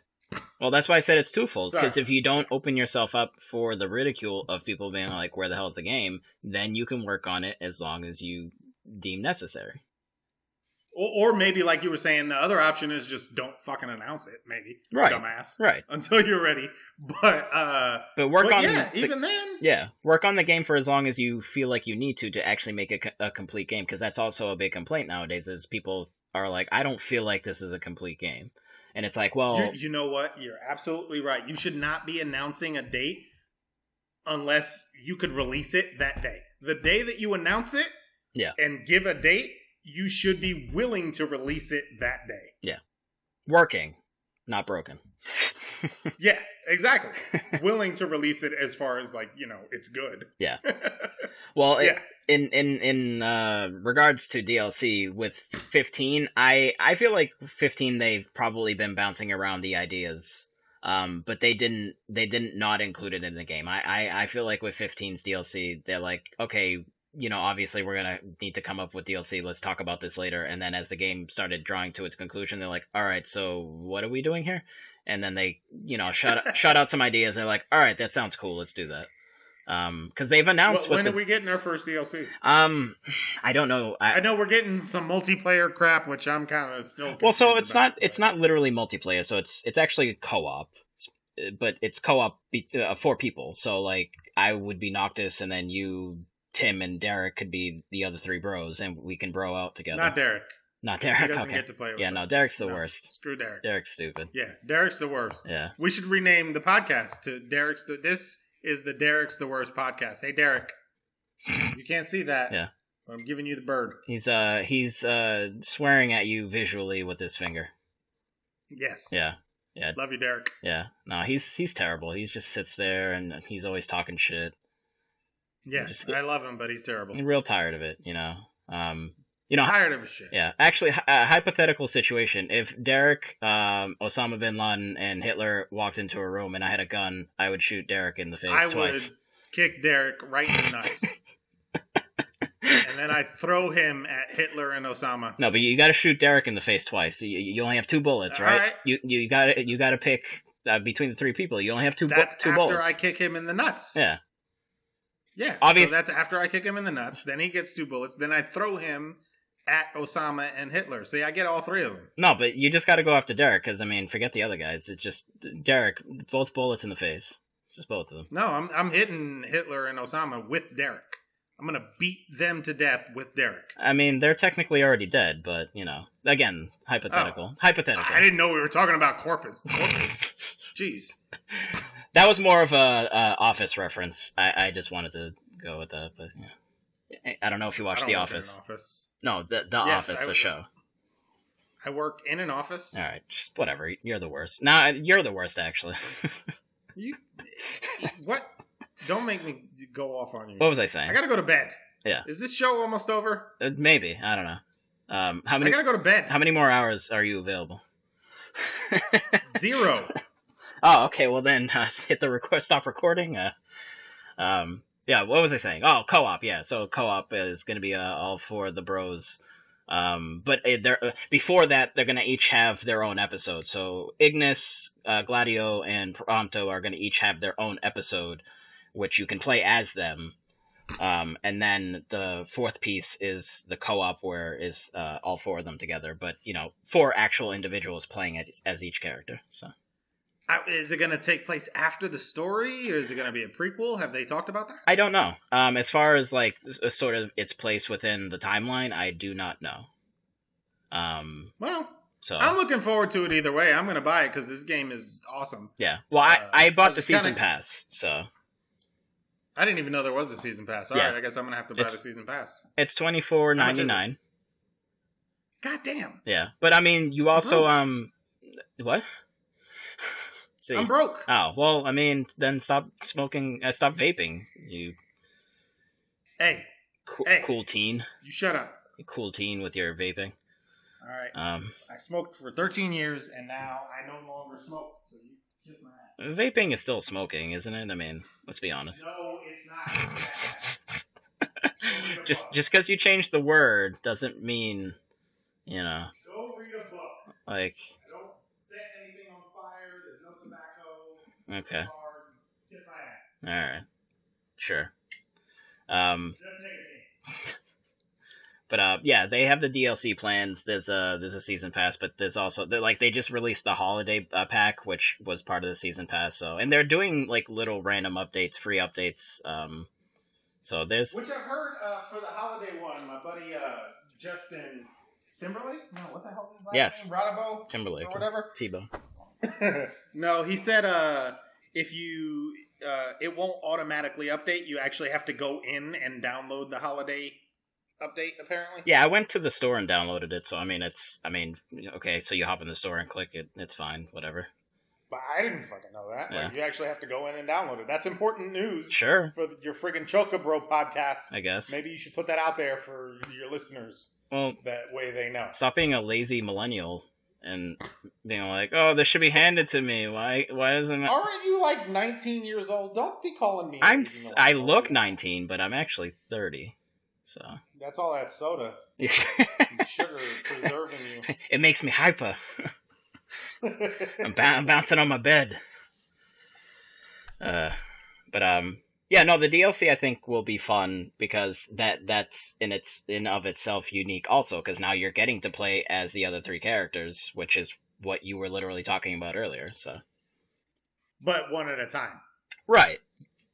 Well, that's why I said it's twofold. Because if you don't open yourself up for the ridicule of people being like, where the hell is the game, then you can work on it as long as you deem necessary. Or maybe, like you were saying, the other option is just don't fucking announce it, maybe. Right. Dumbass. Right. Until you're ready. But even then. Yeah, work on the game for as long as you feel like you need to actually make a complete game, because that's also a big complaint nowadays is people are like, I don't feel like this is a complete game. And it's like, well... You know what? You're absolutely right. You should not be announcing a date unless you could release it that day. The day that you announce it and give a date, you should be willing to release it that day. Yeah. Working, not broken. Yeah, exactly. Willing to release it as far as, like, you know, it's good. Yeah. Well, in regards to DLC with 15, I feel like 15 they've probably been bouncing around the ideas. But they didn't not include it in the game. I feel like with 15's DLC, they're like, okay, you know, obviously we're gonna need to come up with DLC. Let's talk about this later. And then as the game started drawing to its conclusion, they're like, all right, so what are we doing here? And then they, you know, shut out some ideas. They're like, all right, that sounds cool. Let's do that. Because they've announced. When are we getting our first DLC? I don't know. I know we're getting some multiplayer crap, which I'm kind of still. Well, so it's not literally multiplayer. So it's actually co-op, but it's co-op 4 people. So like I would be Noctis, and then you, Tim, and Derek could be the other 3 bros, and we can bro out together. Not Derek. Not Derek. He doesn't okay. get to play with Yeah, us. No, Derek's the worst. Screw Derek. Derek's stupid. Yeah, Derek's the worst. Yeah. We should rename the podcast to Derek's. This is the Derek's the Worst podcast. Hey, Derek. You can't see that. Yeah. But I'm giving you the bird. He's swearing at you visually with his finger. Yes. Yeah. Yeah. Love you, Derek. Yeah. No, he's terrible. He just sits there and he's always talking shit. Yeah, I love him, but he's terrible. I'm real tired of it, you know. Tired of his shit. Yeah, actually, a hypothetical situation. If Derek, Osama bin Laden, and Hitler walked into a room and I had a gun, I would shoot Derek in the face twice. I would kick Derek right in the nuts. And then I'd throw him at Hitler and Osama. No, but you got to shoot Derek in the face twice. You only have 2 bullets, right? All right. You got to pick between the 3 people. You only have two bullets. That's after I kick him in the nuts. Yeah. Yeah. Obviously. So that's after I kick him in the nuts. Then he gets 2 bullets. Then I throw him at Osama and Hitler. See, I get all 3 of them. No, but you just got to go after Derek, because, I mean, forget the other guys. It's just Derek, both bullets in the face. Just both of them. No, I'm hitting Hitler and Osama with Derek. I'm going to beat them to death with Derek. I mean, they're technically already dead, but, you know, again, hypothetical. Oh, hypothetical. I didn't know we were talking about corpses. Jeez. That was more of a Office reference. I just wanted to go with that, but yeah. I don't know if you watched The Office. No, the Office, the show. I work in an office. All right, just whatever. You're the worst. Nah, you're the worst, actually. What? Don't make me go off on you. What was I saying? I gotta go to bed. Yeah. Is this show almost over? Maybe. I don't know. How many? I gotta go to bed. How many more hours are you available? 0. Oh, okay. Well, then hit the stop recording. Yeah. What was I saying? Oh, co-op. Yeah. So co-op is going to be all 4 of the bros. But before that, they're going to each have their own episode. So Ignis, Gladio, and Prompto are going to each have their own episode, which you can play as them. And then the 4th piece is the co-op, where is all 4 of them together. But, you know, 4 actual individuals playing as each character. So. Is it going to take place after the story, or is it going to be a prequel? Have they talked about that? I don't know. As far as like sort of its place within the timeline, I do not know. Well, so I'm looking forward to it either way. I'm going to buy it because this game is awesome. Yeah. Well, I bought the season pass, so. I didn't even know there was a season pass. All right, I guess I'm going to have to buy the season pass. It's $24.99. God damn. Yeah, but I mean, you also what? See. I'm broke. Oh, well, I mean, then stop smoking, stop vaping, you... Hey. Cool teen. You shut up. You cool teen with your vaping. All right. I smoked for 13 years, and now I no longer smoke, so you kiss my ass. Vaping is still smoking, isn't it? I mean, let's be honest. No, it's not. Just because you changed the word doesn't mean, you know... Go read a book. Like... Okay. Kiss my ass. All right. Sure. But yeah, they have the DLC plans. There's a season pass, but there's also they just released the holiday pack, which was part of the season pass. So and they're doing like little random updates, free updates. So there's which I heard for the holiday one. My buddy Justin Timberlake. No, what the hell's his last name? Radabo Timberlake or whatever. Tebow. No, he said if you it won't automatically update. You actually have to go in and download the holiday update, apparently. Yeah, I went to the store and downloaded it, so okay, so you hop in the store and click it, it's fine, whatever. But I didn't fucking know that. Yeah. Like, you actually have to go in and download it. That's important news. Sure. For your friggin' Chocobro podcast. I guess. Maybe you should put that out there for your listeners. Well, that way they know. Stop being a lazy millennial and being like, oh, this should be handed to me. Why doesn't it? Aren't you like 19 years old? Don't be calling me. I look 19, but I'm actually 30. So that's all that soda. Sugar preserving you. It makes me hyper. I'm bouncing on my bed. Yeah, no, the DLC I think will be fun because that's in of itself unique also, because now you're getting to play as the other three characters, which is what you were literally talking about earlier. So, but one at a time, right?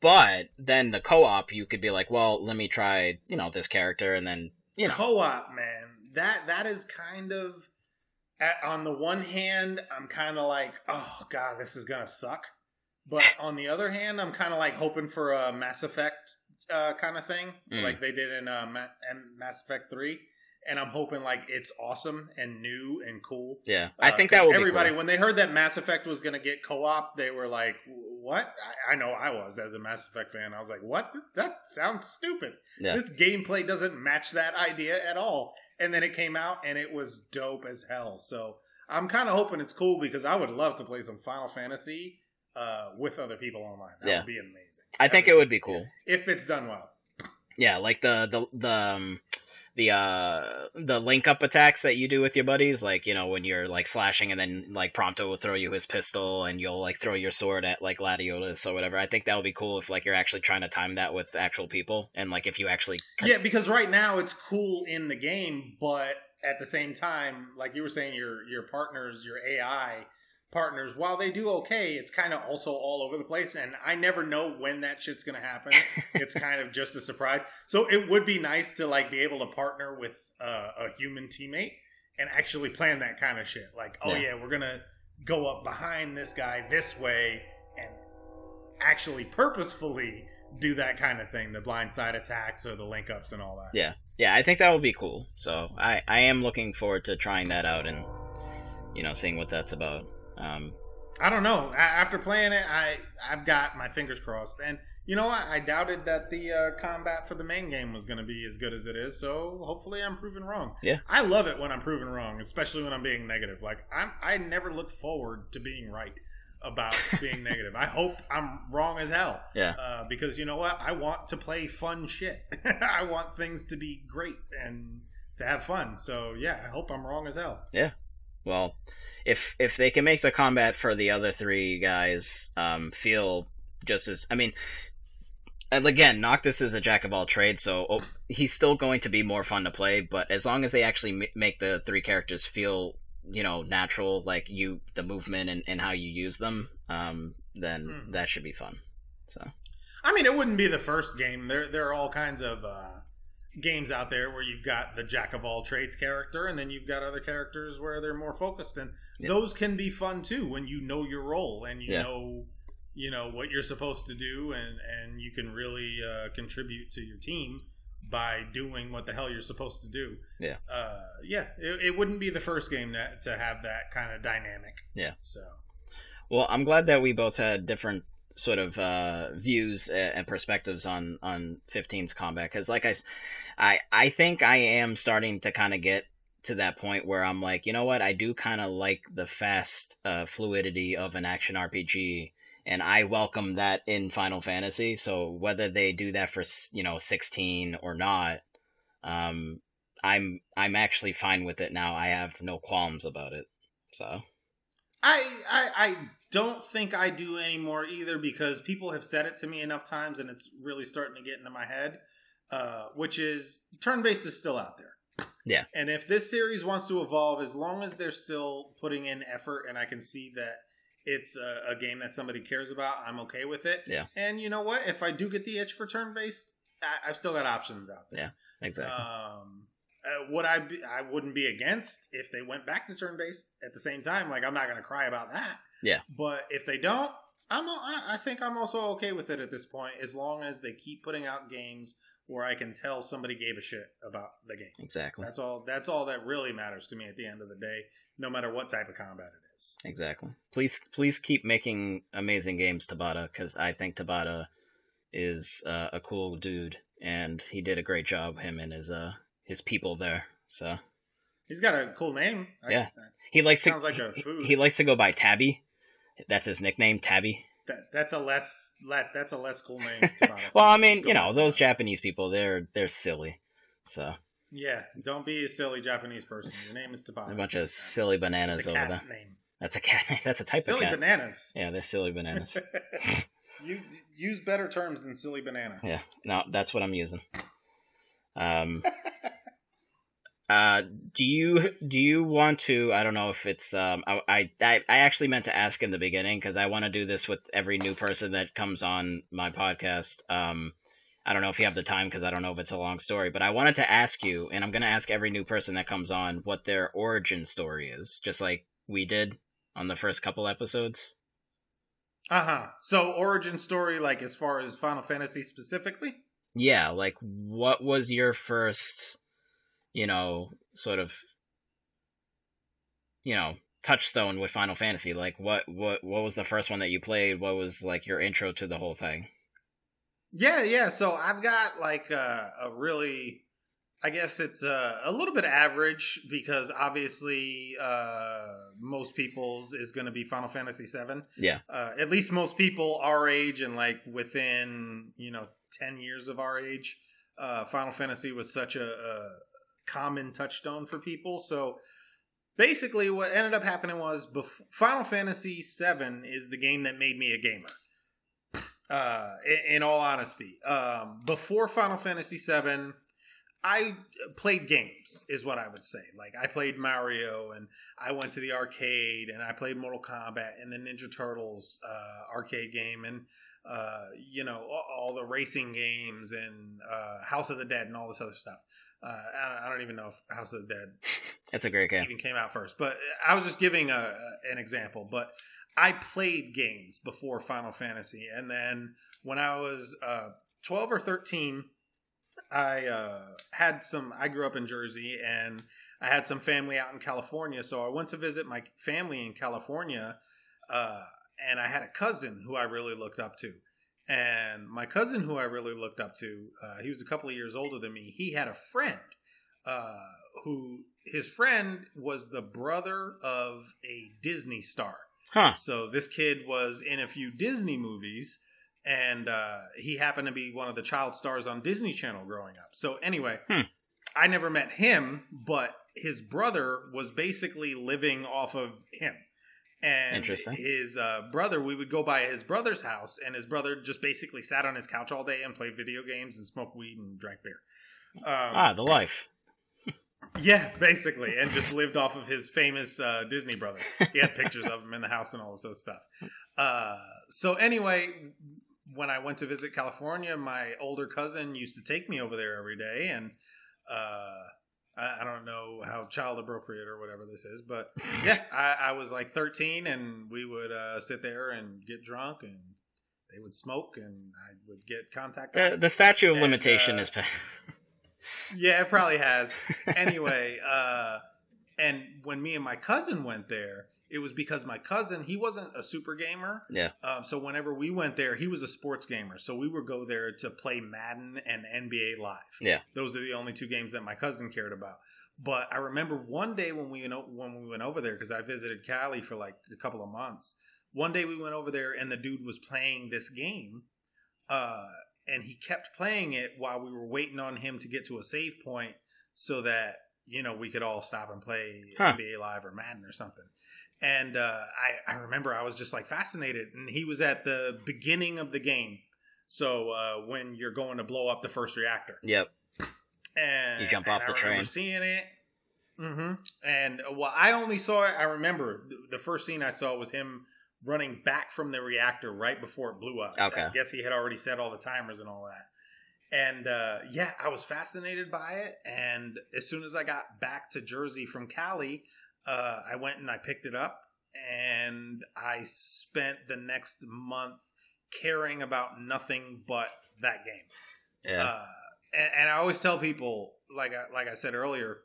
But then the co-op, you could be like, well, let me try, this character, and then, co-op, man, that is kind of, on the one hand, I'm kind of like, oh god, this is gonna suck. But on the other hand, I'm kind of like hoping for a Mass Effect kind of thing, like they did in Mass Effect 3. And I'm hoping like it's awesome and new and cool. Yeah, I think that will everybody, be cool. When they heard that Mass Effect was going to get co-op, they were like, what? I know I was, as a Mass Effect fan. I was like, what? That sounds stupid. Yeah. This gameplay doesn't match that idea at all. And then it came out and it was dope as hell. So I'm kind of hoping it's cool because I would love to play some Final Fantasy with other people online. That would be amazing. I think it would be cool. If it's done well. Yeah, like the link up attacks that you do with your buddies, like, when you're like slashing and then like Prompto will throw you his pistol and you'll like throw your sword at like Gladiolus or whatever. I think that would be cool if like you're actually trying to time that with actual people and like if you actually Yeah, because right now it's cool in the game, but at the same time, like you were saying, your partners, your AI partners, while they do okay, it's kind of also all over the place, and I never know when that shit's gonna happen. It's kind of just a surprise. So it would be nice to like be able to partner with a human teammate and actually plan that kind of shit. Like, we're gonna go up behind this guy this way and actually purposefully do that kind of thing, the blindside attacks or the link ups and all that. Yeah, I think that would be cool. So I am looking forward to trying that out and seeing what that's about. I don't know. After playing it, I've got my fingers crossed. And you know what? I doubted that the combat for the main game was going to be as good as it is. So hopefully I'm proven wrong. Yeah. I love it when I'm proven wrong, especially when I'm being negative. Like I never look forward to being right about being negative. I hope I'm wrong as hell. Yeah. Because you know what? I want to play fun shit. I want things to be great and to have fun. So yeah, I hope I'm wrong as hell. Yeah. Well, if they can make the combat for the other three guys feel just as, and again, Noctis is a jack of all trades, so he's still going to be more fun to play. But as long as they actually make the three characters feel, natural, like the movement and how you use them, then that should be fun. So, it wouldn't be the first game. There are all kinds of games out there where you've got the jack of all trades character, and then you've got other characters where they're more focused, and those can be fun too when you know your role and you know what you're supposed to do, and you can really contribute to your team by doing what the hell you're supposed to do. It wouldn't be the first game to have that kind of dynamic. So well, I'm glad that we both had different sort of views and perspectives on 15's combat, because like I think I am starting to kind of get to that point where I'm like, you know what, I do kind of like the fast fluidity of an action RPG, and I welcome that in Final Fantasy. So whether they do that for 16 or not, I'm actually fine with it now. I have no qualms about it. So I don't think I do anymore either, because people have said it to me enough times and it's really starting to get into my head, which is turn-based is still out there. Yeah. And if this series wants to evolve, as long as they're still putting in effort and I can see that it's a game that somebody cares about, I'm okay with it. Yeah. And you know what? If I do get the itch for turn-based, I've still got options out there. Yeah, exactly. I wouldn't be against if they went back to turn-based at the same time. Like, I'm not going to cry about that. Yeah. But if they don't, I think I'm also okay with it at this point, as long as they keep putting out games where I can tell somebody gave a shit about the game. Exactly. That's all that really matters to me at the end of the day, no matter what type of combat it is. Exactly. Please keep making amazing games, Tabata, because I think Tabata is a cool dude, and he did a great job, him and his people there. So he's got a cool name. Yeah, he likes sounds like a food. He likes to go by Tabby. That's his nickname, Tabby. That's a less cool name. Well, I mean, those Japanese people, they're silly. So yeah, don't be a silly Japanese person. Your name is Tabata. A bunch of silly bananas over there. Name. That's a cat name. That's a type silly of cat. Silly bananas. Yeah, they're silly bananas. You use better terms than silly banana. Yeah, no, that's what I'm using. Do you want to? I don't know if it's. I actually meant to ask in the beginning because I want to do this with every new person that comes on my podcast. I don't know if you have the time because I don't know if it's a long story, but I wanted to ask you, and I'm going to ask every new person that comes on what their origin story is, just like we did on the first couple episodes. So origin story, like as far as Final Fantasy specifically? Yeah, like what was your first, sort of, touchstone with Final Fantasy? Like what was the first one that you played? What was like your intro to the whole thing? Yeah. So I've got like a really, I guess it's a little bit average because obviously most people's is going to be Final Fantasy VII. Yeah. At least most people our age and like within 10 years of our age, Final Fantasy was such a common touchstone for people. So basically, what ended up happening was Final Fantasy VII is the game that made me a gamer. In all honesty, before Final Fantasy VII, I played games, is what I would say. Like, I played Mario, and I went to the arcade, and I played Mortal Kombat, and the Ninja Turtles arcade game, and all the racing games, and House of the Dead, and all this other stuff. I don't even know if House of the Dead it's a great game even came out first, but I was just giving an example. But I played games before Final Fantasy, and then when I was 12 or 13, I grew up in Jersey, and I had some family out in California, so I went to visit my family in California, and I had a cousin who I really looked up to. And my cousin who I really looked up to, he was a couple of years older than me. He had a friend who his friend was the brother of a Disney star. Huh. So this kid was in a few Disney movies, and he happened to be one of the child stars on Disney Channel growing up. So anyway, I never met him, but his brother was basically living off of him. And interesting. His brother, we would go by his brother's house, and his brother just basically sat on his couch all day and played video games and smoked weed and drank beer. The life. Yeah, basically, and just lived off of his famous Disney brother. He had pictures of him in the house and all this other stuff. So anyway, when I went to visit California, my older cousin used to take me over there every day, and I don't know how child appropriate or whatever this is, but yeah, I was like 13, and we would sit there and get drunk, and they would smoke, and I would get contact. The statute of limitation is. Yeah, it probably has. Anyway, and when me and my cousin went there, it was because my cousin, he wasn't a super gamer. Yeah. So whenever we went there, he was a sports gamer. So we would go there to play Madden and NBA Live. Yeah. Those are the only two games that my cousin cared about. But I remember one day when we went over there, because I visited Cali for like a couple of months. One day we went over there, and the dude was playing this game. And he kept playing it while we were waiting on him to get to a save point so that, we could all stop and play NBA Live or Madden or something. And I remember I was just like fascinated. And he was at the beginning of the game. So when you're going to blow up the first reactor. Yep. You jump off I the remember train. seeing it. And well, I only saw it. I remember the first scene I saw was him running back from the reactor right before it blew up. Okay. I guess he had already set all the timers and all that. And yeah, I was fascinated by it. And as soon as I got back to Jersey from Cali, I went and I picked it up. And I spent the next month caring about nothing but that game. Yeah. And I always tell people, like I said earlier,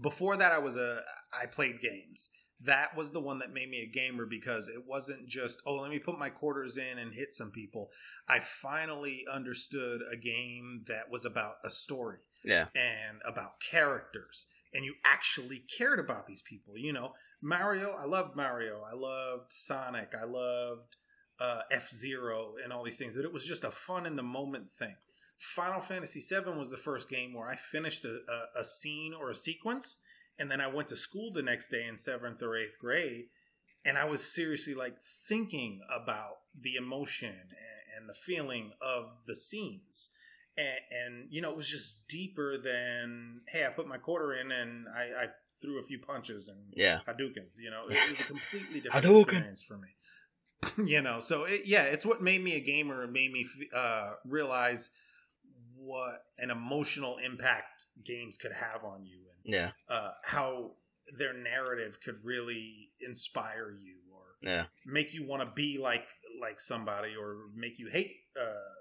before that I played games. That was the one that made me a gamer because it wasn't just, oh, let me put my quarters in and hit some people. I finally understood a game that was about a story. Yeah. And about characters. And you actually cared about these people. You know, Mario, I loved Mario. I loved Sonic. I loved F-Zero and all these things. But it was just a fun in the moment thing. Final Fantasy VII was the first game where I finished a scene or a sequence, and then I went to school the next day in 7th or 8th grade, and I was seriously like thinking about the emotion and the feeling of the scenes. And you know, it was just deeper than, hey, I put my quarter in and I threw a few punches and Hadoukens. You know, it was a completely different experience for me. You know, so it's what made me a gamer. It made me realize what an emotional impact games could have on you, and how their narrative could really inspire you or make you want to be like somebody or make you hate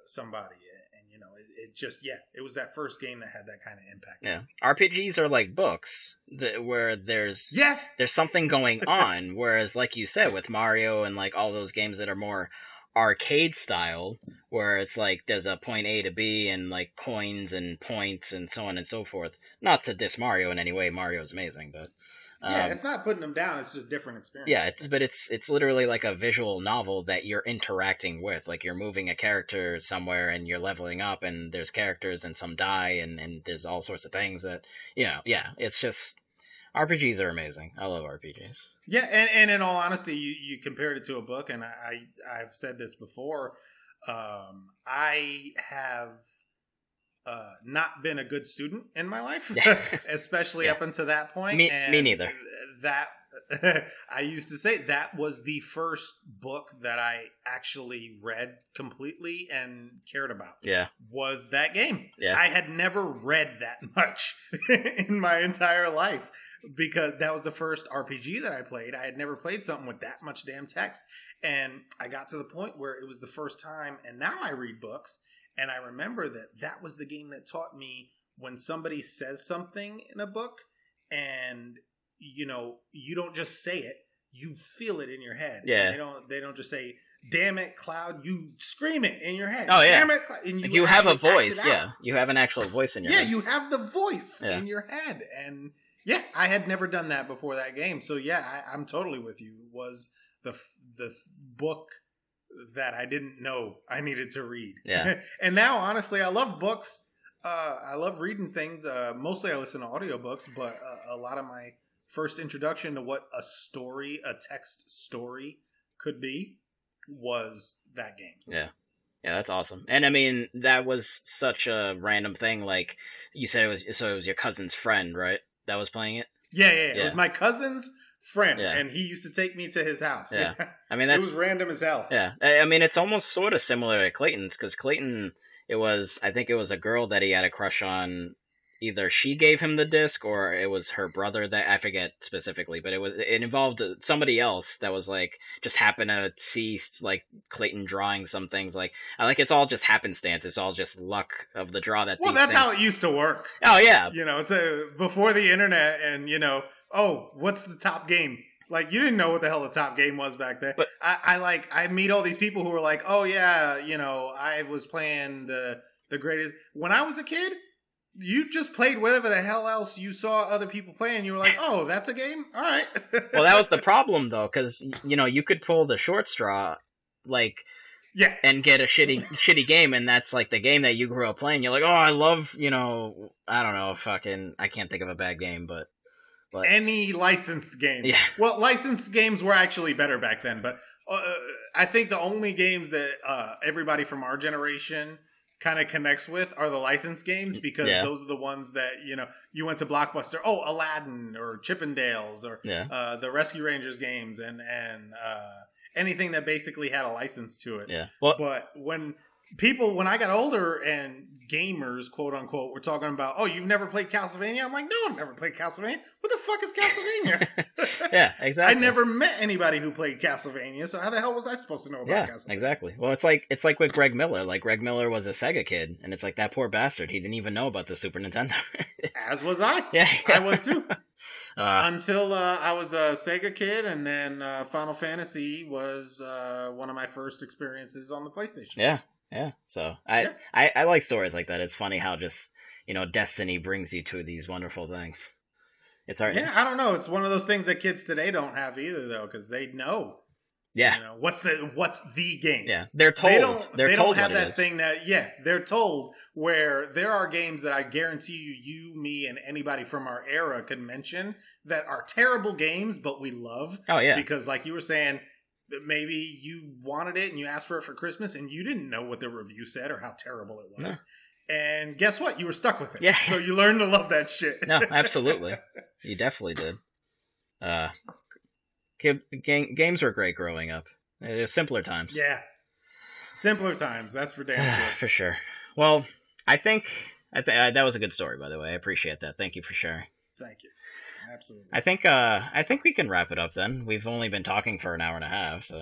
somebody. And you know, it just it was that first game that had that kind of impact. Yeah, RPGs are like books where there's something going on, whereas like you said with Mario and like all those games that are more arcade style, where it's like there's a point A to B and like coins and points and so on and so forth. Not to diss Mario in any way, Mario's amazing, but it's not putting them down, it's just a different experience. Yeah, it's literally like a visual novel that you're interacting with. Like you're moving a character somewhere and you're leveling up and there's characters and some die and there's all sorts of things that, you know, it's just RPGs are amazing. I love RPGs. Yeah, and in all honesty, you compared it to a book, and I've said this before. I have not been a good student in my life, especially up until that point. Me neither. That I used to say that was the first book that I actually read completely and cared about. Yeah, was that game. Yeah, I had never read that much in my entire life. Because that was the first RPG that I played. I had never played something with that much damn text. And I got to the point where it was the first time, and now I read books, and I remember that was the game that taught me when somebody says something in a book, and, you know, you don't just say it, you feel it in your head. Yeah. They don't just say, damn it, Cloud, you scream it in your head. Oh, yeah. Damn it, Cloud. And you have a voice, You have an actual voice in your head. Yeah, you have the voice in your head. And yeah, I had never done that before that game. So yeah, I'm totally with you. It was the book that I didn't know I needed to read. Yeah. And now, honestly, I love books. I love reading things. Mostly I listen to audiobooks, but a lot of my first introduction to what a text story could be was that game. Yeah. Yeah, that's awesome. And I mean, that was such a random thing. Like you said, it was your cousin's friend, right? That was playing it? Yeah. It was my cousin's friend, Yeah. and he used to take me to his house. Yeah. I mean, it was random as hell. Yeah. I mean, it's almost sort of similar to Clayton's, because Clayton, I think it was a girl that he had a crush on. Either she gave him the disc or it was her brother that I forget specifically, but it involved somebody else that was like just happened to see like Clayton drawing some things like it's all just happenstance. It's all just luck of the draw that. Well, that's how it used to work. Oh yeah, you know, so before the internet, and you know, oh, what's the top game? Like you didn't know what the hell the top game was back then. But I meet all these people who were like, oh yeah, you know, I was playing the greatest when I was a kid. You just played whatever the hell else you saw other people playing. You were like, oh, that's a game? All right. Well, that was the problem, though, because, you know, you could pull the short straw, like, and get a shitty game, and that's, like, the game that you grew up playing. You're like, oh, I love, you know, I don't know, I can't think of a bad game, but any licensed game. Yeah. Well, licensed games were actually better back then, but I think the only games that everybody from our generation kind of connects with are the licensed games, because Yeah. those are the ones that, you went to Blockbuster, oh, Aladdin or Chippendales or Yeah. the Rescue Rangers games, and anything that basically had a license to it. Yeah. Well, But when I got older and gamers, quote unquote, were talking about, oh, you've never played Castlevania? I'm like, no, I've never played Castlevania. What the fuck is Castlevania? yeah, exactly. I never met anybody who played Castlevania, so how the hell was I supposed to know about Castlevania? Exactly. Well, it's like with Greg Miller. Like, Greg Miller was a Sega kid, and it's like, that poor bastard. He didn't even know about the Super Nintendo. As was I. Yeah. I was too. Until I was a Sega kid, and then Final Fantasy was one of my first experiences on the PlayStation. Yeah. Yeah. So I like stories like that. It's funny how just, destiny brings you to these wonderful things. It's our I don't know. It's one of those things that kids today don't have either, though, because they know. Yeah. What's the game? Yeah. They're told. They don't have that thing that. Yeah, they're told. Where there are games that I guarantee you, me, and anybody from our era can mention that are terrible games, but we love. Oh yeah. Because, like you were saying, maybe you wanted it and you asked for it for Christmas and you didn't know what the review said or how terrible it was. No. And guess what? You were stuck with it. Yeah. So you learned to love that shit. No, absolutely. You definitely did. Games were great growing up. Simpler times. Yeah. Simpler times. That's for damn sure. For sure. Well, I think that was a good story, by the way. I appreciate that. Thank you for sharing. Thank you. Absolutely. I think we can wrap it up then. We've only been talking for an hour and a half, so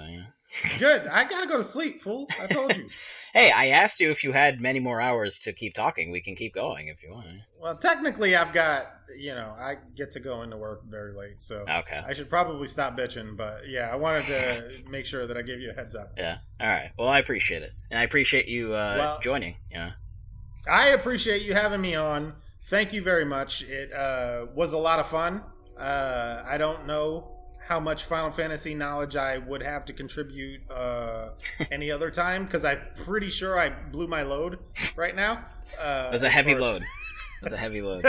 Good. I gotta go to sleep, fool. I told you. Hey, I asked you if you had many more hours to keep talking. We can keep going if you want. Well, technically, I've got, I get to go into work very late, so okay. I should probably stop bitching. But yeah, I wanted to make sure that I gave you a heads up. Yeah. All right. Well, I appreciate it, and I appreciate you joining. Yeah. I appreciate you having me on. Thank you very much. It was a lot of fun. I don't know how much Final Fantasy knowledge I would have to contribute any other time, because I'm pretty sure I blew my load right now. It was a heavy load. It was a heavy load.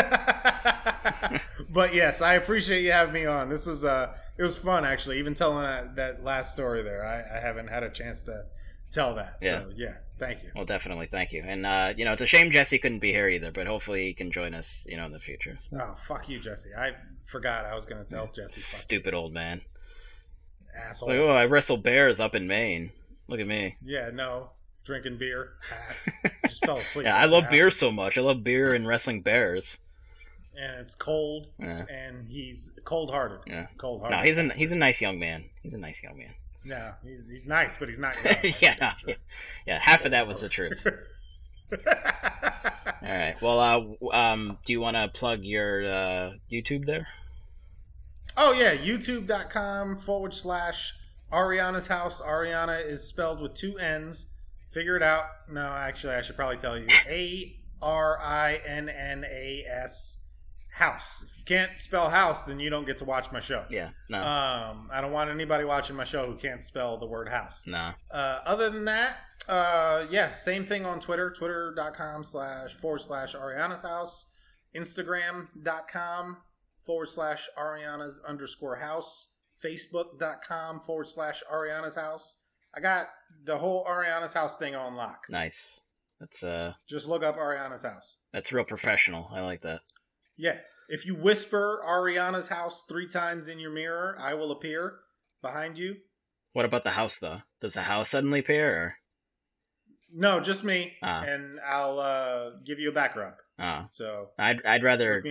But yes, I appreciate you having me on. This was it was fun, actually. Even telling that last story there, I haven't had a chance to tell that. Yeah. So yeah, thank you. Well, definitely, thank you. And it's a shame Jesse couldn't be here either, but hopefully he can join us, in the future. So. Oh, fuck you, Jesse. I forgot I was going to tell Jesse. Stupid old man. Asshole. It's like, I wrestle bears up in Maine. Look at me. Yeah, no. Drinking beer. Ass. Just fell asleep. Yeah, I love beer so much. I love beer and wrestling bears. And it's cold. Yeah. And he's cold-hearted. Yeah. Cold-hearted. No, he's a nice young man. He's a nice young man. No, he's nice, but he's not young. Yeah, half of that was the truth. All right. Well, do you want to plug your YouTube there? Oh, yeah. YouTube.com/Arianna's house. Arianna is spelled with 2 N's. Figure it out. No, actually, I should probably tell you. ARINNAS house. If you can't spell house, then you don't get to watch my show. Yeah. No. I don't want anybody watching my show who can't spell the word house. No. Other tthan that, same thing on Twitter. Twitter.com//Arianna's house. Instagram.com/Arianna's_house. Facebook.com/Arianna's house. I got the whole Arianna's house thing on lock. Nice. That's just look up Arianna's house. That's real professional. I like that. Yeah. If you whisper Arianna's house 3 times in your mirror, I will appear behind you. What about the house, though? Does the house suddenly appear? Or? No, just me, and I'll give you a back rub. So I'd rather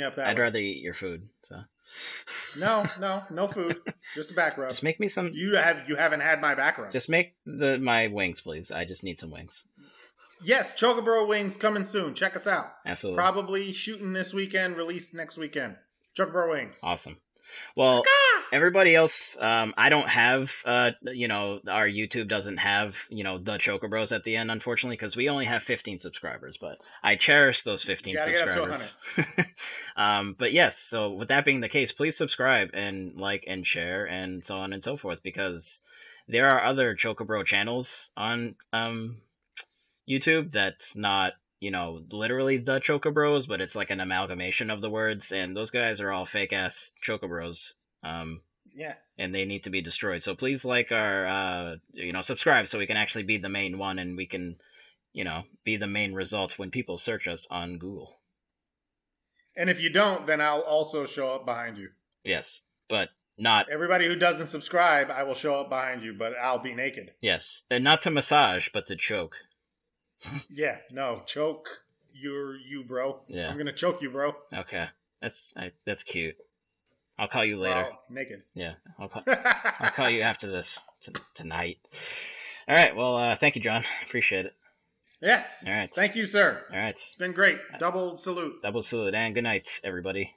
eat your food. So no food, just a back rub. Just make me some. You haven't had my back rub. Just make my wings, please. I just need some wings. Yes, Chocobro wings coming soon. Check us out. Absolutely. Probably shooting this weekend, released next weekend. Chocobro wings. Awesome. Well, everybody else, I don't have, our YouTube doesn't have, the Chocobros at the end, unfortunately, because we only have 15 subscribers, but I cherish those 15 subscribers. But yes, so with that being the case, please subscribe and like and share and so on and so forth, because there are other Chocobro channels on, YouTube that's not, literally the Chocobros, but it's like an amalgamation of the words, and those guys are all fake ass Chocobros. Yeah. And they need to be destroyed. So please like our, subscribe so we can actually be the main one, and we can, be the main result when people search us on Google. And if you don't, then I'll also show up behind you. Yes, but not... Everybody who doesn't subscribe, I will show up behind you, but I'll be naked. Yes, and not to massage, but to choke. Yeah, no, choke you, bro. Yeah. I'm gonna choke you, bro. Okay, that's cute. I'll call you later. Wow, naked. Yeah, I'll call you after this tonight. All right. Well, thank you, John. Appreciate it. Yes. All right. Thank you, sir. All right. It's been great. Double salute. Double salute, and good night, everybody.